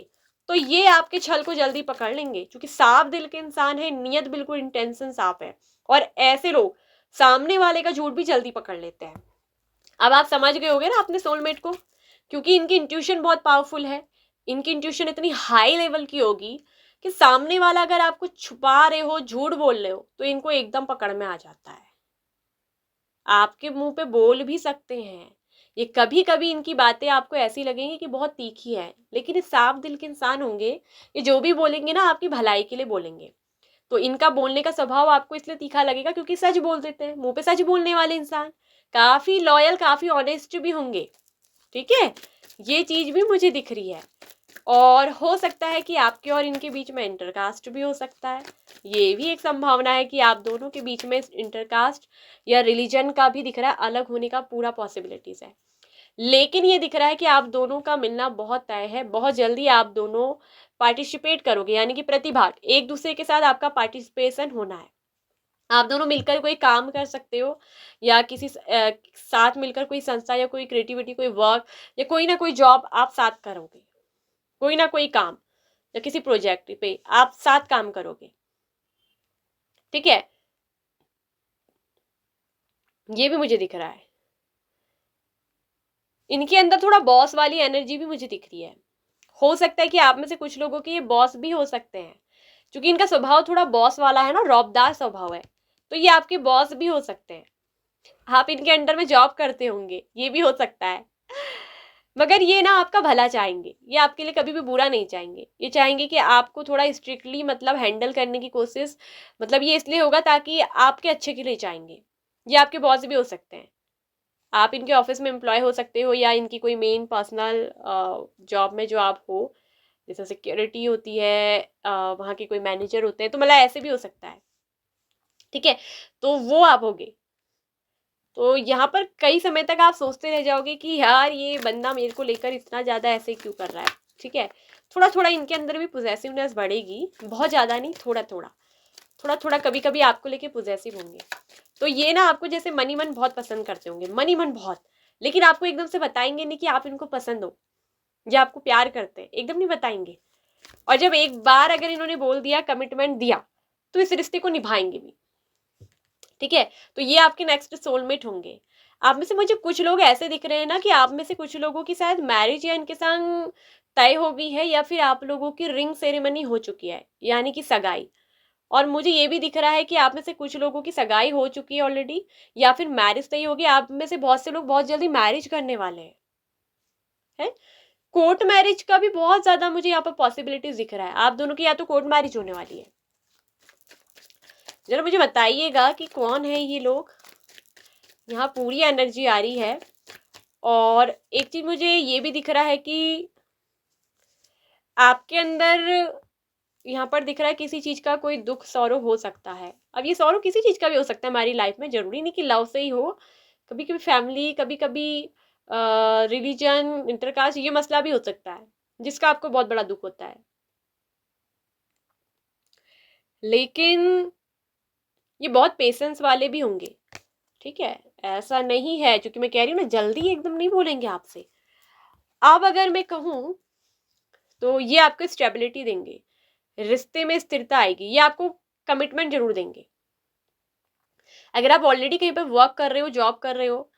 तो ये आपके छल को जल्दी पकड़ लेंगे, क्योंकि साफ दिल के इंसान है, नियत बिल्कुल इंटेंशन साफ है। और ऐसे लोग सामने वाले का झूठ भी जल्दी पकड़ लेते हैं। अब आप समझ गए होगे ना अपने सोलमेट को, क्योंकि इनकी इंट्यूशन बहुत पावरफुल है। इनकी इंट्यूशन इतनी हाई लेवल की होगी कि सामने वाला अगर आप कुछ छुपा रहे हो, झूठ बोल रहे हो, तो इनको एकदम पकड़ में आ जाता है। आपके मुंह पे बोल भी सकते हैं ये, कभी कभी इनकी बातें आपको ऐसी लगेंगी कि बहुत तीखी है, लेकिन ये साफ दिल के इंसान होंगे। ये जो भी बोलेंगे ना आपकी भलाई के लिए बोलेंगे। तो इनका बोलने का स्वभाव आपको इसलिए तीखा लगेगा क्योंकि सच बोल देते हैं, मुंह पे सच बोलने वाले इंसान, काफी लॉयल, काफी ऑनेस्ट भी होंगे, ठीक है। ये चीज भी मुझे दिख रही है। और हो सकता है कि आपके और इनके बीच में इंटरकास्ट भी हो सकता है। ये भी एक संभावना है कि आप दोनों के बीच में इंटरकास्ट या रिलीजन का भी दिख रहा है, अलग होने का पूरा पॉसिबिलिटीज है। लेकिन ये दिख रहा है कि आप दोनों का मिलना बहुत तय है, बहुत जल्दी आप दोनों पार्टिसिपेट करोगे, यानी कि प्रतिभाग, एक दूसरे के साथ आपका पार्टिसिपेशन होना है। आप दोनों मिलकर कोई काम कर सकते हो, या किसी साथ मिलकर कोई संस्था या कोई क्रिएटिविटी, कोई वर्क या कोई ना कोई जॉब आप साथ करोगे, कोई ना कोई काम या किसी प्रोजेक्ट पे आप साथ काम करोगे, ठीक है। ये भी मुझे दिख रहा है। इनके अंदर थोड़ा बॉस वाली एनर्जी भी मुझे दिख रही है। हो सकता है कि आप में से कुछ लोगों के ये बॉस भी हो सकते हैं, क्योंकि इनका स्वभाव थोड़ा बॉस वाला है ना, रौबदार स्वभाव है। तो ये आपके बॉस भी हो सकते हैं, आप इनके अंडर में जॉब करते होंगे, ये भी हो सकता है। मगर ये ना आपका भला चाहेंगे, ये आपके लिए कभी भी बुरा नहीं चाहेंगे, ये चाहेंगे कि आपको थोड़ा स्ट्रिक्टली मतलब हैंडल करने की कोशिश, मतलब ये इसलिए होगा ताकि आपके अच्छे के लिए चाहेंगे। ये आपके बॉस भी हो सकते हैं, आप इनके ऑफिस में एम्प्लॉय हो सकते हो, या इनकी कोई मेन पर्सनल जॉब में जो आप हो, जैसे सिक्योरिटी होती है, वहाँ के कोई मैनेजर होते हैं, तो मतलब ऐसे भी हो सकता है। ठीक है, तो वो आप होगे। तो यहाँ पर कई समय तक आप सोचते रह जाओगे कि यार ये बंदा मेरे को लेकर इतना ज़्यादा ऐसे क्यों कर रहा है। ठीक है, थोड़ा थोड़ा इनके अंदर भी पोजेसिवनेस बढ़ेगी, बहुत ज़्यादा नहीं, थोड़ा थोड़ा थोड़ा थोड़ा कभी कभी आपको लेके पोजेसिव होंगे। तो ये ना आपको जैसे मनी मन बहुत पसंद करते होंगे, मनी मन बहुत, लेकिन आपको एकदम से बताएंगे नहीं कि आप इनको पसंद हो या आपको प्यार करते हैं, एकदम नहीं बताएंगे। और जब एक बार अगर इन्होंने बोल दिया, कमिटमेंट दिया, तो इस रिश्ते को निभाएंगे भी। ठीक है, तो ये आपके नेक्स्ट सोलमेट होंगे। आप में से मुझे कुछ लोग ऐसे दिख रहे हैं ना कि आप में से कुछ लोगों की शायद मैरिज या इनके संग तय हो गई है, या फिर आप लोगों की रिंग सेरेमनी हो चुकी है, यानी कि सगाई। और मुझे ये भी दिख रहा है कि आप में से कुछ लोगों की सगाई हो चुकी है ऑलरेडी, या फिर मैरिज तय होगी। आप में से बहुत से लोग बहुत जल्दी मैरिज करने वाले हैं, है? कोर्ट मैरिज का भी बहुत ज्यादा मुझे यहाँ पर पॉसिबिलिटीज दिख रहा है, आप दोनों की या तो कोर्ट मैरिज होने वाली है। जरा मुझे बताइएगा कि कौन है ये लोग, यहाँ पूरी एनर्जी आ रही है। और एक चीज मुझे ये भी दिख रहा है कि आपके अंदर यहाँ पर दिख रहा है किसी चीज का कोई दुख सौरो हो सकता है। अब ये सौरो किसी चीज का भी हो सकता है हमारी लाइफ में, जरूरी नहीं कि लव से ही हो, कभी कभी फैमिली, कभी कभी रिलीजन, इंटरकास्ट, ये मसला भी हो सकता है जिसका आपको बहुत बड़ा दुख होता है। लेकिन ये बहुत पेशेंस वाले भी होंगे। ठीक है, ऐसा नहीं है, क्योंकि मैं कह रही हूँ ना, जल्दी एकदम नहीं बोलेंगे आपसे। अब अगर मैं कहूँ तो ये आपको स्टेबिलिटी देंगे, रिश्ते में स्थिरता आएगी, ये आपको कमिटमेंट जरूर देंगे। अगर आप ऑलरेडी कहीं पर वर्क कर रहे हो, जॉब कर रहे हो,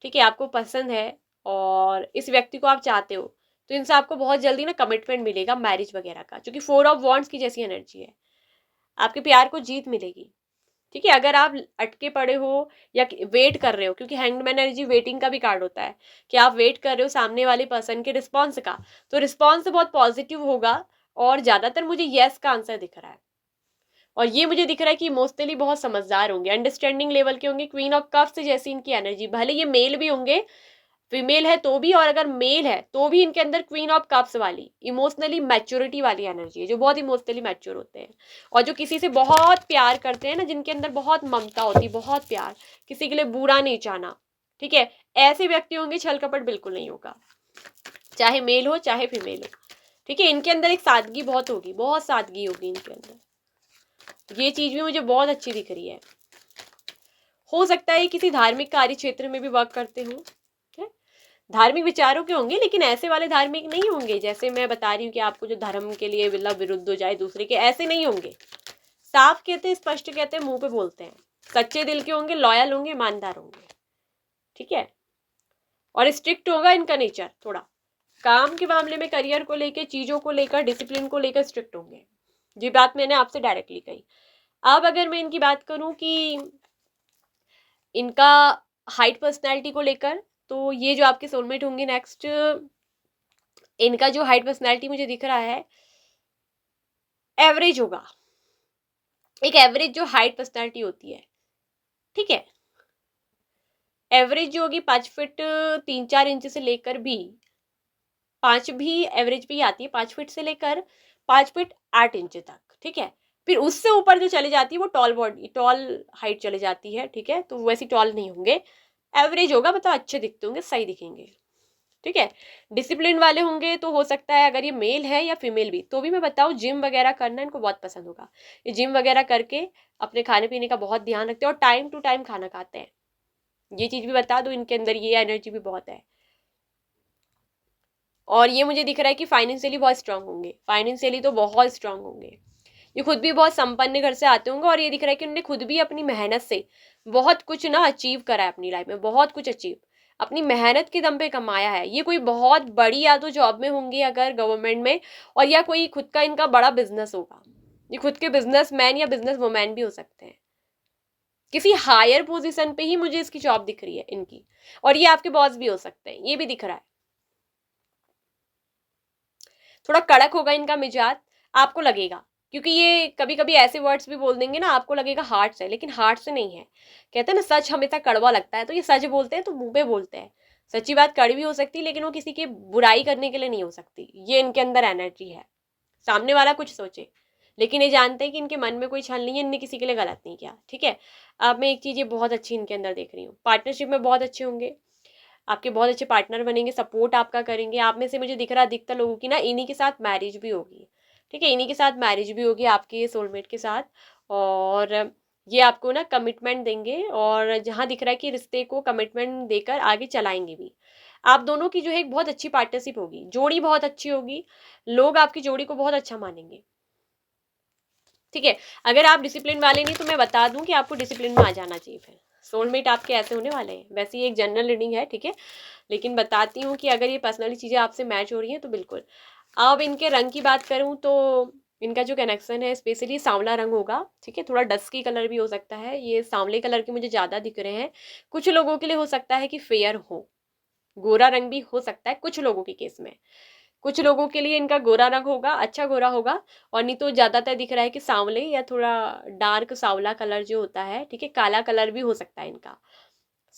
ठीक है, आपको पसंद है और इस व्यक्ति को आप चाहते हो, तो इनसे आपको बहुत जल्दी ना कमिटमेंट मिलेगा मैरिज वगैरह का, क्योंकि 4 ऑफ वॉन्ड्स की जैसी एनर्जी है, आपके प्यार को जीत मिलेगी। ठीक है, अगर आप अटके पड़े हो या वेट कर रहे हो, क्योंकि हैंगमैन एनर्जी वेटिंग का भी कार्ड होता है, कि आप वेट कर रहे हो सामने वाले पर्सन के रिस्पॉन्स का, तो रिस्पॉन्स बहुत पॉजिटिव होगा। और ज्यादातर मुझे यस का आंसर दिख रहा है। और ये मुझे दिख रहा है कि इमोशनली बहुत समझदार होंगे, अंडरस्टैंडिंग लेवल के होंगे, क्वीन ऑफ कप्स जैसी इनकी एनर्जी, भले ये मेल भी होंगे, फीमेल है तो भी, और अगर मेल है तो भी इनके अंदर क्वीन ऑफ कप्स वाली इमोशनली मैच्योरिटी वाली एनर्जी है, जो बहुत इमोशनली मैच्योर होते हैं, और जो किसी से बहुत प्यार करते हैं ना, जिनके अंदर बहुत ममता होती है, बहुत प्यार, किसी के लिए बुरा नहीं चाहना। ठीक है, ऐसे व्यक्ति होंगे, छल कपट बिल्कुल नहीं होगा, चाहे मेल हो चाहे फीमेल हो। ठीक है, इनके अंदर एक सादगी बहुत होगी, बहुत सादगी होगी इनके अंदर, ये चीज भी मुझे बहुत अच्छी दिख रही है। हो सकता है किसी धार्मिक कार्य क्षेत्र में भी वर्क करते हो, धार्मिक विचारों के होंगे, लेकिन ऐसे वाले धार्मिक नहीं होंगे जैसे मैं बता रही हूँ कि आपको जो धर्म के लिए मतलब विरुद्ध हो जाए दूसरे के, ऐसे नहीं होंगे। साफ कहते हैं, स्पष्ट कहते हैं, मुंह पे बोलते हैं, सच्चे दिल के होंगे, लॉयल होंगे, ईमानदार होंगे। ठीक है, और स्ट्रिक्ट होगा इनका नेचर थोड़ा, काम के मामले में, करियर को लेकर, चीजों को लेकर, डिसिप्लिन को लेकर स्ट्रिक्ट होंगे। ये बात मैंने आपसे डायरेक्टली कही। अब अगर मैं इनकी बात करूं कि इनका हाइट पर्सनैलिटी को लेकर, तो ये जो आपके सोलमेट होंगे नेक्स्ट, इनका जो हाइट पर्सनैलिटी मुझे दिख रहा है एवरेज होगा, एक एवरेज जो हाइट पर्सनैलिटी होती है। ठीक है, एवरेज जो होगी 5 फीट 3-4 इंच से लेकर भी, 5 भी एवरेज भी आती है, 5 फीट से लेकर 5 फीट 8 इंच तक। ठीक है, फिर उससे ऊपर जो चली जाती है वो टॉल बॉडी, टॉल हाइट चली जाती है। ठीक है, तो वैसी टॉल नहीं होंगे, एवरेज होगा, मतलब अच्छे दिखते होंगे, सही दिखेंगे। ठीक है, डिसिप्लिन वाले होंगे, तो हो सकता है अगर ये मेल है या फीमेल भी, तो भी मैं बताऊँ जिम वगैरह करना इनको बहुत पसंद होगा। ये जिम वगैरह करके अपने खाने पीने का बहुत ध्यान रखते हैं और टाइम टू टाइम खाना खाते हैं। ये चीज भी बता दो, इनके अंदर ये एनर्जी भी बहुत है। और ये मुझे दिख रहा है कि फाइनेंशियली बहुत स्ट्रांग होंगे, फाइनेंशियली तो बहुत स्ट्रांग होंगे। ये खुद भी बहुत संपन्न घर से आते होंगे, और ये दिख रहा है कि उन्होंने खुद भी अपनी मेहनत से बहुत कुछ ना अचीव करा है अपनी लाइफ में, बहुत कुछ अचीव अपनी मेहनत के दम पे कमाया है। ये कोई बहुत बड़ी या तो जॉब में होंगे अगर गवर्नमेंट में, और या कोई खुद का इनका बड़ा बिजनेस होगा, ये खुद के बिजनेस मैन या बिजनेस वुमेन भी हो सकते हैं, किसी हायर पोजीशन पे ही मुझे इसकी जॉब दिख रही है इनकी, और ये आपके बॉस भी हो सकते हैं, ये भी दिख रहा है। थोड़ा कड़क होगा इनका मिजाज, आपको लगेगा, क्योंकि ये कभी कभी ऐसे वर्ड्स भी बोल देंगे ना, आपको लगेगा हार्ट से, लेकिन हार्ट से नहीं है। कहते हैं ना सच हमेशा कड़वा लगता है, तो ये सच बोलते हैं तो मुंह पे बोलते हैं। सच्ची बात कड़वी हो सकती है, लेकिन वो किसी की बुराई करने के लिए नहीं हो सकती। ये इनके अंदर एनर्जी है। सामने वाला कुछ सोचे, लेकिन ये जानते हैं कि इनके मन में कोई छल नहीं है, इनने किसी के लिए गलत नहीं किया। ठीक है। अब मैं एक चीज ये बहुत अच्छी इनके अंदर देख रही हूँ, पार्टनरशिप में बहुत अच्छे होंगे, आपके बहुत अच्छे पार्टनर बनेंगे, सपोर्ट आपका करेंगे। आप में से मुझे दिख रहा है अधिकतर लोगों की ना इन्हीं के साथ मैरिज भी होगी। ठीक है, इन्हीं के साथ मैरिज भी होगी आपके सोलमेट के साथ। और ये आपको ना कमिटमेंट देंगे, और जहाँ दिख रहा है कि रिश्ते को कमिटमेंट देकर आगे चलाएंगे भी। आप दोनों की जो है एक बहुत अच्छी पार्टनरशिप होगी, जोड़ी बहुत अच्छी होगी, लोग आपकी जोड़ी को बहुत अच्छा मानेंगे। ठीक है। अगर आप डिसिप्लिन वाले नहीं, तो मैं बता दूं कि आपको डिसिप्लिन में आ जाना चाहिए। फिर सोलमेट आपके ऐसे होने वाले हैं। वैसे ये एक जनरल रीडिंग है, ठीक है, लेकिन बताती हूँ कि अगर ये पर्सनली चीज़ें आपसे मैच हो रही हैं तो बिल्कुल। अब इनके रंग की बात करूँ तो इनका जो कनेक्शन है स्पेशली सांवला रंग होगा। ठीक है, थोड़ा डस्की कलर भी हो सकता है, ये सांवले कलर के मुझे ज़्यादा दिख रहे हैं। कुछ लोगों के लिए हो सकता है कि फेयर हो, गोरा रंग भी हो सकता है कुछ लोगों के केस में। कुछ लोगों के लिए इनका गोरा रंग होगा, अच्छा गोरा होगा। और नहीं तो ज्यादातर दिख रहा है कि सांवले या थोड़ा डार्क सांवला कलर जो होता है, ठीक है, काला कलर भी हो सकता है इनका।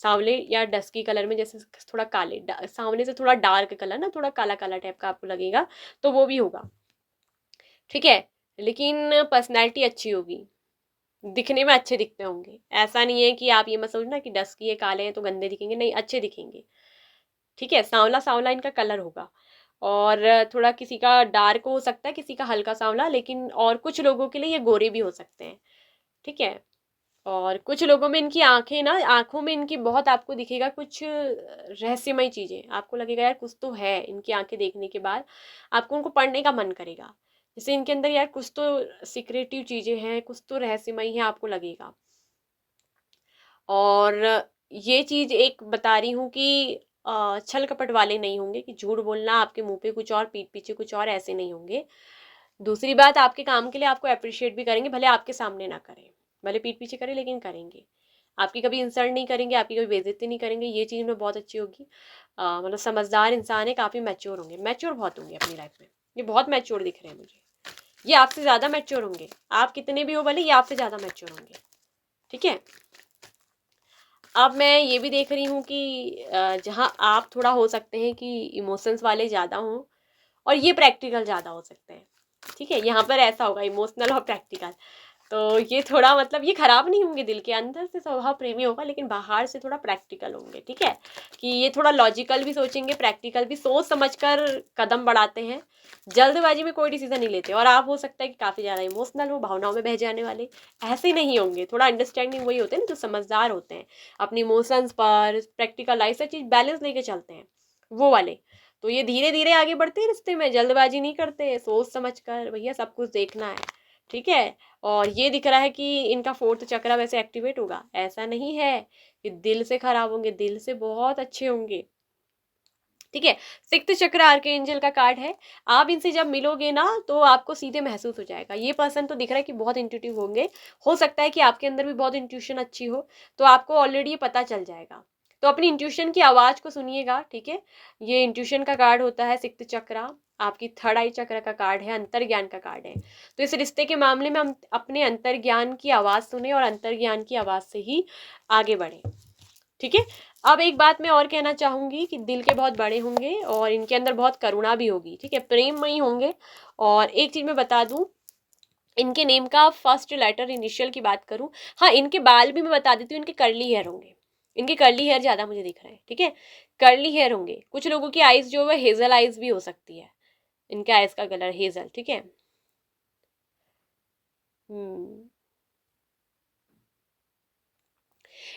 सांवले या डस्की कलर में, जैसे थोड़ा काले सांवले से थोड़ा डार्क कलर ना, थोड़ा काला काला टाइप का आपको लगेगा, तो वो भी होगा। ठीक है, लेकिन पर्सनैलिटी अच्छी होगी, दिखने में अच्छे दिखते होंगे। ऐसा नहीं है कि आप ये मत सोचना कि डस्की है काले हैं तो गंदे दिखेंगे, नहीं, अच्छे दिखेंगे। ठीक है, सांवला सांवला इनका कलर होगा। और थोड़ा किसी का डार्क हो सकता है, किसी का हल्का सांवला, लेकिन और कुछ लोगों के लिए ये गोरे भी हो सकते हैं। ठीक है। और कुछ लोगों में इनकी आंखें ना, आंखों में इनकी बहुत आपको दिखेगा कुछ रहस्यमय चीजें, आपको लगेगा यार कुछ तो है इनकी आंखें देखने के बाद, आपको उनको पढ़ने का मन करेगा। जैसे इनके अंदर यार कुछ तो सीक्रेटिव चीजें हैं, कुछ तो रहस्यमय है, आपको लगेगा। और ये चीज एक बता रही हूँ कि छल कपट वाले नहीं होंगे, कि झूठ बोलना, आपके मुंह पे कुछ और पीठ पीछे कुछ और, ऐसे नहीं होंगे। दूसरी बात, आपके काम के लिए आपको अप्रिशिएट भी करेंगे, भले आपके सामने ना करें, भले पीठ पीछे करें, लेकिन करेंगे। आपकी कभी इंसल्ट नहीं करेंगे, आपकी कभी बेइज्जती नहीं करेंगे, ये चीज़ में बहुत अच्छी होगी। मतलब समझदार इंसान है, काफ़ी मैच्योर होंगे, मैच्योर बहुत होंगे अपनी लाइफ में। ये बहुत मैच्योर दिख रहे हैं मुझे, ये आपसे ज़्यादा मैच्योर होंगे। आप कितने भी हो भले, ये आपसे ज़्यादा मैच्योर होंगे। ठीक है। अब मैं ये भी देख रही हूँ कि जहाँ आप थोड़ा हो सकते हैं कि इमोशंस वाले ज़्यादा हों, और ये प्रैक्टिकल ज़्यादा हो सकते हैं। ठीक है, यहाँ पर ऐसा होगा इमोशनल और प्रैक्टिकल, तो ये थोड़ा मतलब ये खराब नहीं होंगे, दिल के अंदर से स्वभाव प्रेमी होगा, लेकिन बाहर से थोड़ा प्रैक्टिकल होंगे। ठीक है, कि ये थोड़ा लॉजिकल भी सोचेंगे, प्रैक्टिकल भी, सोच समझकर कदम बढ़ाते हैं, जल्दबाजी में कोई डिसीजन नहीं लेते। और आप हो सकता है कि काफ़ी ज़्यादा इमोशनल हो, भावनाओं में बह जाने वाले, ऐसे नहीं होंगे। थोड़ा अंडरस्टैंडिंग वही होते हैं ना जो समझदार होते हैं, अपनी इमोशंस पर प्रैक्टिकल लाइफ से चीज़ बैलेंस लेके चलते हैं, वो वाले। तो ये धीरे धीरे आगे बढ़ते हैं रिश्ते में, जल्दबाजी नहीं करते, सोच समझ कर, भैया सब कुछ देखना है। ठीक है। और ये दिख रहा है कि इनका फोर्थ चक्रा वैसे एक्टिवेट होगा, ऐसा नहीं है कि दिल से खराब होंगे, दिल से बहुत अच्छे होंगे। ठीक है। सिक्स्थ चक्र आर्कएंजल का कार्ड है। आप इनसे जब मिलोगे ना तो आपको सीधे महसूस हो जाएगा, ये पर्सन तो दिख रहा है कि बहुत इंट्यूटिव होंगे। हो सकता है कि आपके अंदर भी बहुत इंट्यूशन अच्छी हो, तो आपको ऑलरेडी ये पता चल जाएगा। तो अपनी इंट्यूशन की आवाज़ को सुनिएगा। ठीक है, ये इंट्यूशन का कार्ड होता है सिक्स्थ चक्रा, आपकी थर्ड आई चक्र का कार्ड है, अंतर्ज्ञान का कार्ड है। तो इस रिश्ते के मामले में हम अपने अंतर्ज्ञान की आवाज़ सुने और अंतर्ज्ञान की आवाज़ से ही आगे बढ़े। ठीक है। अब एक बात मैं और कहना चाहूंगी कि दिल के बहुत बड़े होंगे और इनके अंदर बहुत करुणा भी होगी। ठीक है, प्रेममयी होंगे। और एक चीज मैं बता दूं, इनके नेम का फर्स्ट लेटर इनिशियल की बात करूं, हाँ, इनके बाल भी मैं बता देती हूँ, इनके कर्ली हेयर होंगे। इनके कर्ली हेयर ज्यादा मुझे दिख रहे हैं। ठीक है, कर्ली हेयर होंगे। कुछ लोगों की आइज जो है हेजल आइज भी हो सकती है, इनके आइज का कलर हेजल। ठीक है।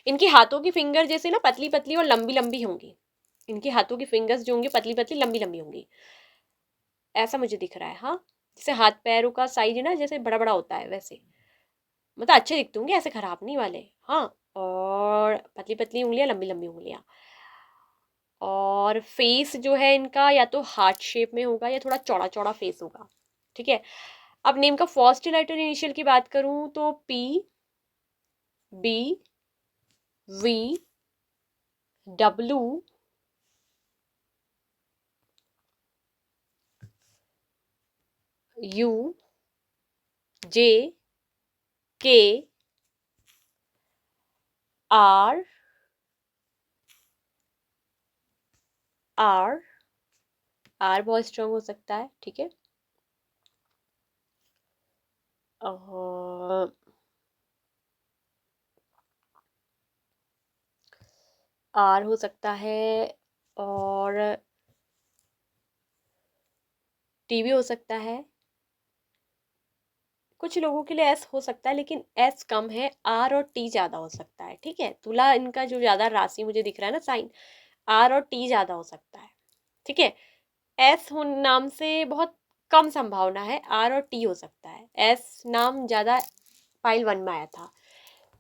इनके हाथों की फिंगर जैसे ना पतली पतली और लंबी लंबी होंगी। इनके हाथों की फिंगर्स जो होंगी पतली पतली लंबी लंबी होंगी, ऐसा मुझे दिख रहा है। हाँ, जैसे हाथ पैरों का साइज है ना, जैसे बड़ा बड़ा होता है वैसे, मतलब अच्छे दिखते होंगे, ऐसे खराब नहीं वाले। हाँ, और पतली पतली उंगलियां, लंबी लंबी उंगलियां। और फेस जो है इनका या तो हार्ट शेप में होगा या थोड़ा चौड़ा चौड़ा फेस होगा। ठीक है। अब नेम का फर्स्ट लेटर इनिशियल की बात करूं तो P, B, V W U J K R R R बहुत स्ट्रॉन्ग हो सकता है, ठीक है। R हो सकता है, और T भी हो सकता है। कुछ लोगों के लिए S हो सकता है, लेकिन S कम है, R और T ज़्यादा हो सकता है, ठीक है। तुला इनका जो ज़्यादा राशि मुझे दिख रहा है ना साइन, R और T ज़्यादा हो सकता है, ठीक है। S हो नाम से बहुत कम संभावना है, R और T हो सकता है। S नाम ज़्यादा पाइल 1 में आया था।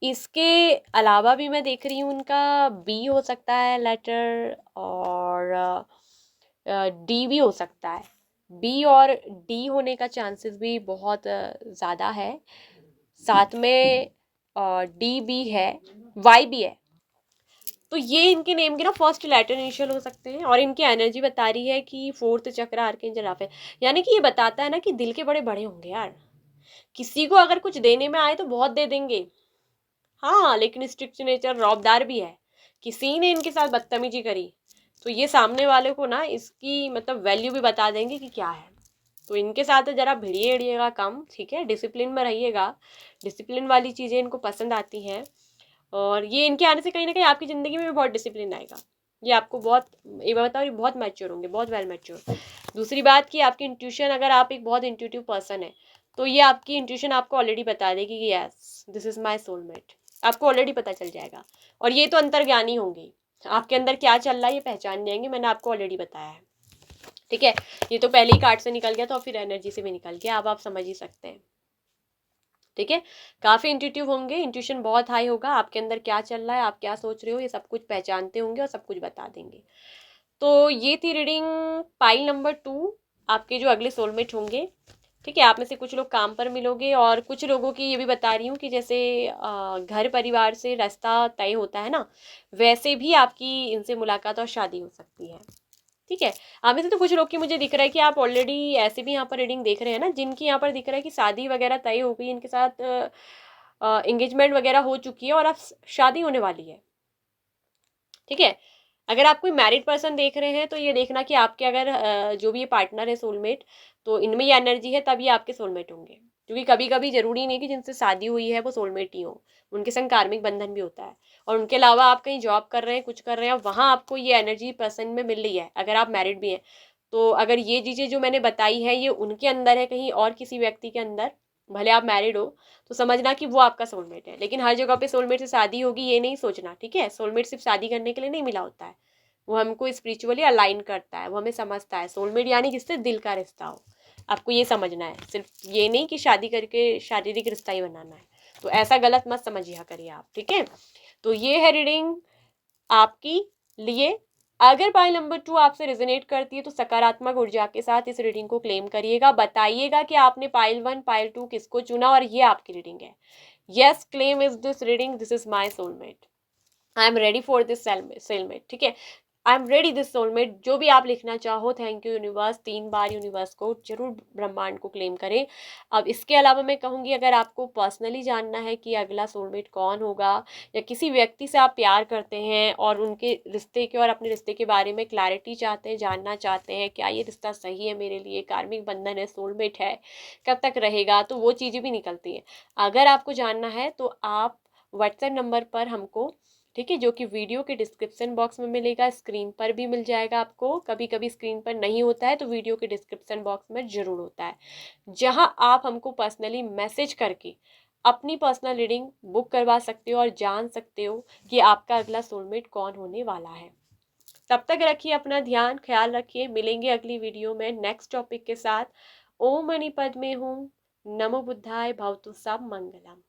इसके अलावा भी मैं देख रही हूँ उनका B हो सकता है लेटर, और D भी हो सकता है। B और D होने का चांसेस भी बहुत ज़्यादा है। साथ में D भी है, Y भी है। तो ये इनके नेम के ना फर्स्ट लेटर इनिशियल हो सकते हैं, और इनकी एनर्जी बता रही है कि फोर्थ चक्र आर्कएंजल राफेल, यानी कि ये बताता है ना कि दिल के बड़े बड़े होंगे यार। किसी को अगर कुछ देने में आए तो बहुत दे देंगे, हाँ, लेकिन स्ट्रिक्ट नेचर, रौबदार भी है। किसी ने इनके साथ बदतमीजी करी तो ये सामने वाले को ना इसकी मतलब वैल्यू भी बता देंगे कि क्या है। तो इनके साथ जरा भिड़िए हिड़िएगा कम, ठीक है, डिसिप्लिन में रहिएगा। डिसिप्लिन वाली चीज़ें इनको पसंद आती हैं, और ये इनके आने से कहीं ना कहीं आपकी ज़िंदगी में भी बहुत डिसिप्लिन आएगा। ये आपको बहुत, ये मैं बताऊँ, बहुत मैच्योर होंगे, बहुत वेल मैच्योर। दूसरी बात कि आपकी इंट्यूशन, अगर आप एक बहुत इंट्यूटिव पर्सन है तो ये आपकी इंट्यूशन आपको ऑलरेडी बता देगी कि yes this is my soulmate, आपको ऑलरेडी पता चल जाएगा। और ये तो अंतर्ज्ञानी होंगी, आपके अंदर क्या चल रहा है ये पहचान जाएंगे, मैंने आपको ऑलरेडी बताया है, ठीक है। ये तो पहले ही कार्ड से निकल गया, तो फिर एनर्जी से भी निकल गया, अब आप समझ ही सकते हैं, ठीक है। काफ़ी इंट्यूटिव होंगे, इंट्यूशन बहुत हाई होगा, आपके अंदर क्या चल रहा है, आप क्या सोच रहे हो, ये सब कुछ पहचानते होंगे और सब कुछ बता देंगे। तो ये थी रीडिंग पाइल नंबर 2, आपके जो अगले सोलमेट होंगे, ठीक है। आप में से कुछ लोग काम पर मिलोगे, और कुछ लोगों की ये भी बता रही हूँ कि जैसे घर परिवार से रास्ता तय होता है ना, वैसे भी आपकी इनसे मुलाकात और शादी हो सकती है, ठीक है। आप में से तो कुछ लोग की मुझे दिख रहा है कि आप ऑलरेडी ऐसे भी यहाँ पर रीडिंग देख रहे हैं ना, जिनकी यहाँ पर दिख रहा है कि शादी वगैरह तय हो गई, इनके साथ एंगेजमेंट वगैरह हो चुकी है और अब शादी होने वाली है, ठीक है। अगर आप कोई मैरिड पर्सन देख रहे हैं तो ये देखना कि आपके अगर जो भी ये पार्टनर है सोलमेट, तो इनमें ये एनर्जी है, तब ये आपके सोलमेट होंगे। क्योंकि कभी कभी जरूरी नहीं कि जिनसे शादी हुई है वो सोलमेट ही हो, उनके संग कार्मिक बंधन भी होता है। और उनके अलावा आप कहीं जॉब कर रहे हैं, कुछ कर रहे हैं, वहाँ आपको ये एनर्जी पर्सन में मिल रही है, अगर आप मैरिड भी हैं तो। अगर ये चीज़ें जो मैंने बताई है ये उनके अंदर है कहीं और किसी व्यक्ति के अंदर, भले आप मैरिड हो, तो समझना कि वो आपका सोलमेट है। लेकिन हर जगह पे सोलमेट से शादी होगी ये नहीं सोचना, ठीक है। सोलमेट सिर्फ शादी करने के लिए नहीं मिला होता है, वो हमको स्पिरिचुअली अलाइन करता है, वो हमें समझता है। सोलमेट यानी जिससे दिल का रिश्ता हो, आपको ये समझना है, सिर्फ ये नहीं कि शादी करके शारीरिक रिश्ता ही बनाना है। तो ऐसा गलत मत समझिए करिए आप, ठीक है। तो ये है रीडिंग आपकी लिए। अगर पाइल नंबर 2 आपसे रेजोनेट करती है तो सकारात्मक ऊर्जा के साथ इस रीडिंग को क्लेम करिएगा, बताइएगा कि आपने पाइल 1 पाइल 2 किसको चुना और ये आपकी रीडिंग है। Yes, claim is this reading, this is my soulmate, I am ready for this soulmate, ठीक है। I am ready this soulmate, जो भी आप लिखना चाहो। थैंक यू यूनिवर्स, 3 बार यूनिवर्स को जरूर ब्रह्मांड को क्लेम करें। अब इसके अलावा मैं कहूँगी, अगर आपको पर्सनली जानना है कि अगला सोलमेट कौन होगा, या किसी व्यक्ति से आप प्यार करते हैं और उनके रिश्ते के और अपने रिश्ते के बारे में क्लैरिटी चाहते हैं, जानना चाहते हैं क्या ये रिश्ता सही है मेरे लिए, कार्मिक बंधन है, सोलमेट है, कब तक रहेगा, तो वो चीज़ें भी निकलती हैं। अगर आपको जानना है तो आप व्हाट्सएप नंबर पर हमको, ठीक है, जो कि वीडियो के डिस्क्रिप्शन बॉक्स में मिलेगा, स्क्रीन पर भी मिल जाएगा आपको। कभी कभी स्क्रीन पर नहीं होता है तो वीडियो के डिस्क्रिप्शन बॉक्स में ज़रूर होता है, जहां आप हमको पर्सनली मैसेज करके अपनी पर्सनल रीडिंग बुक करवा सकते हो और जान सकते हो कि आपका अगला सोलमेट कौन होने वाला है। तब तक रखिए अपना ध्यान, ख्याल रखिए, मिलेंगे अगली वीडियो में नेक्स्ट टॉपिक के साथ। ओम मणि पद्मे हूँ, नमो बुद्धाय, भवतु सब मंगलम।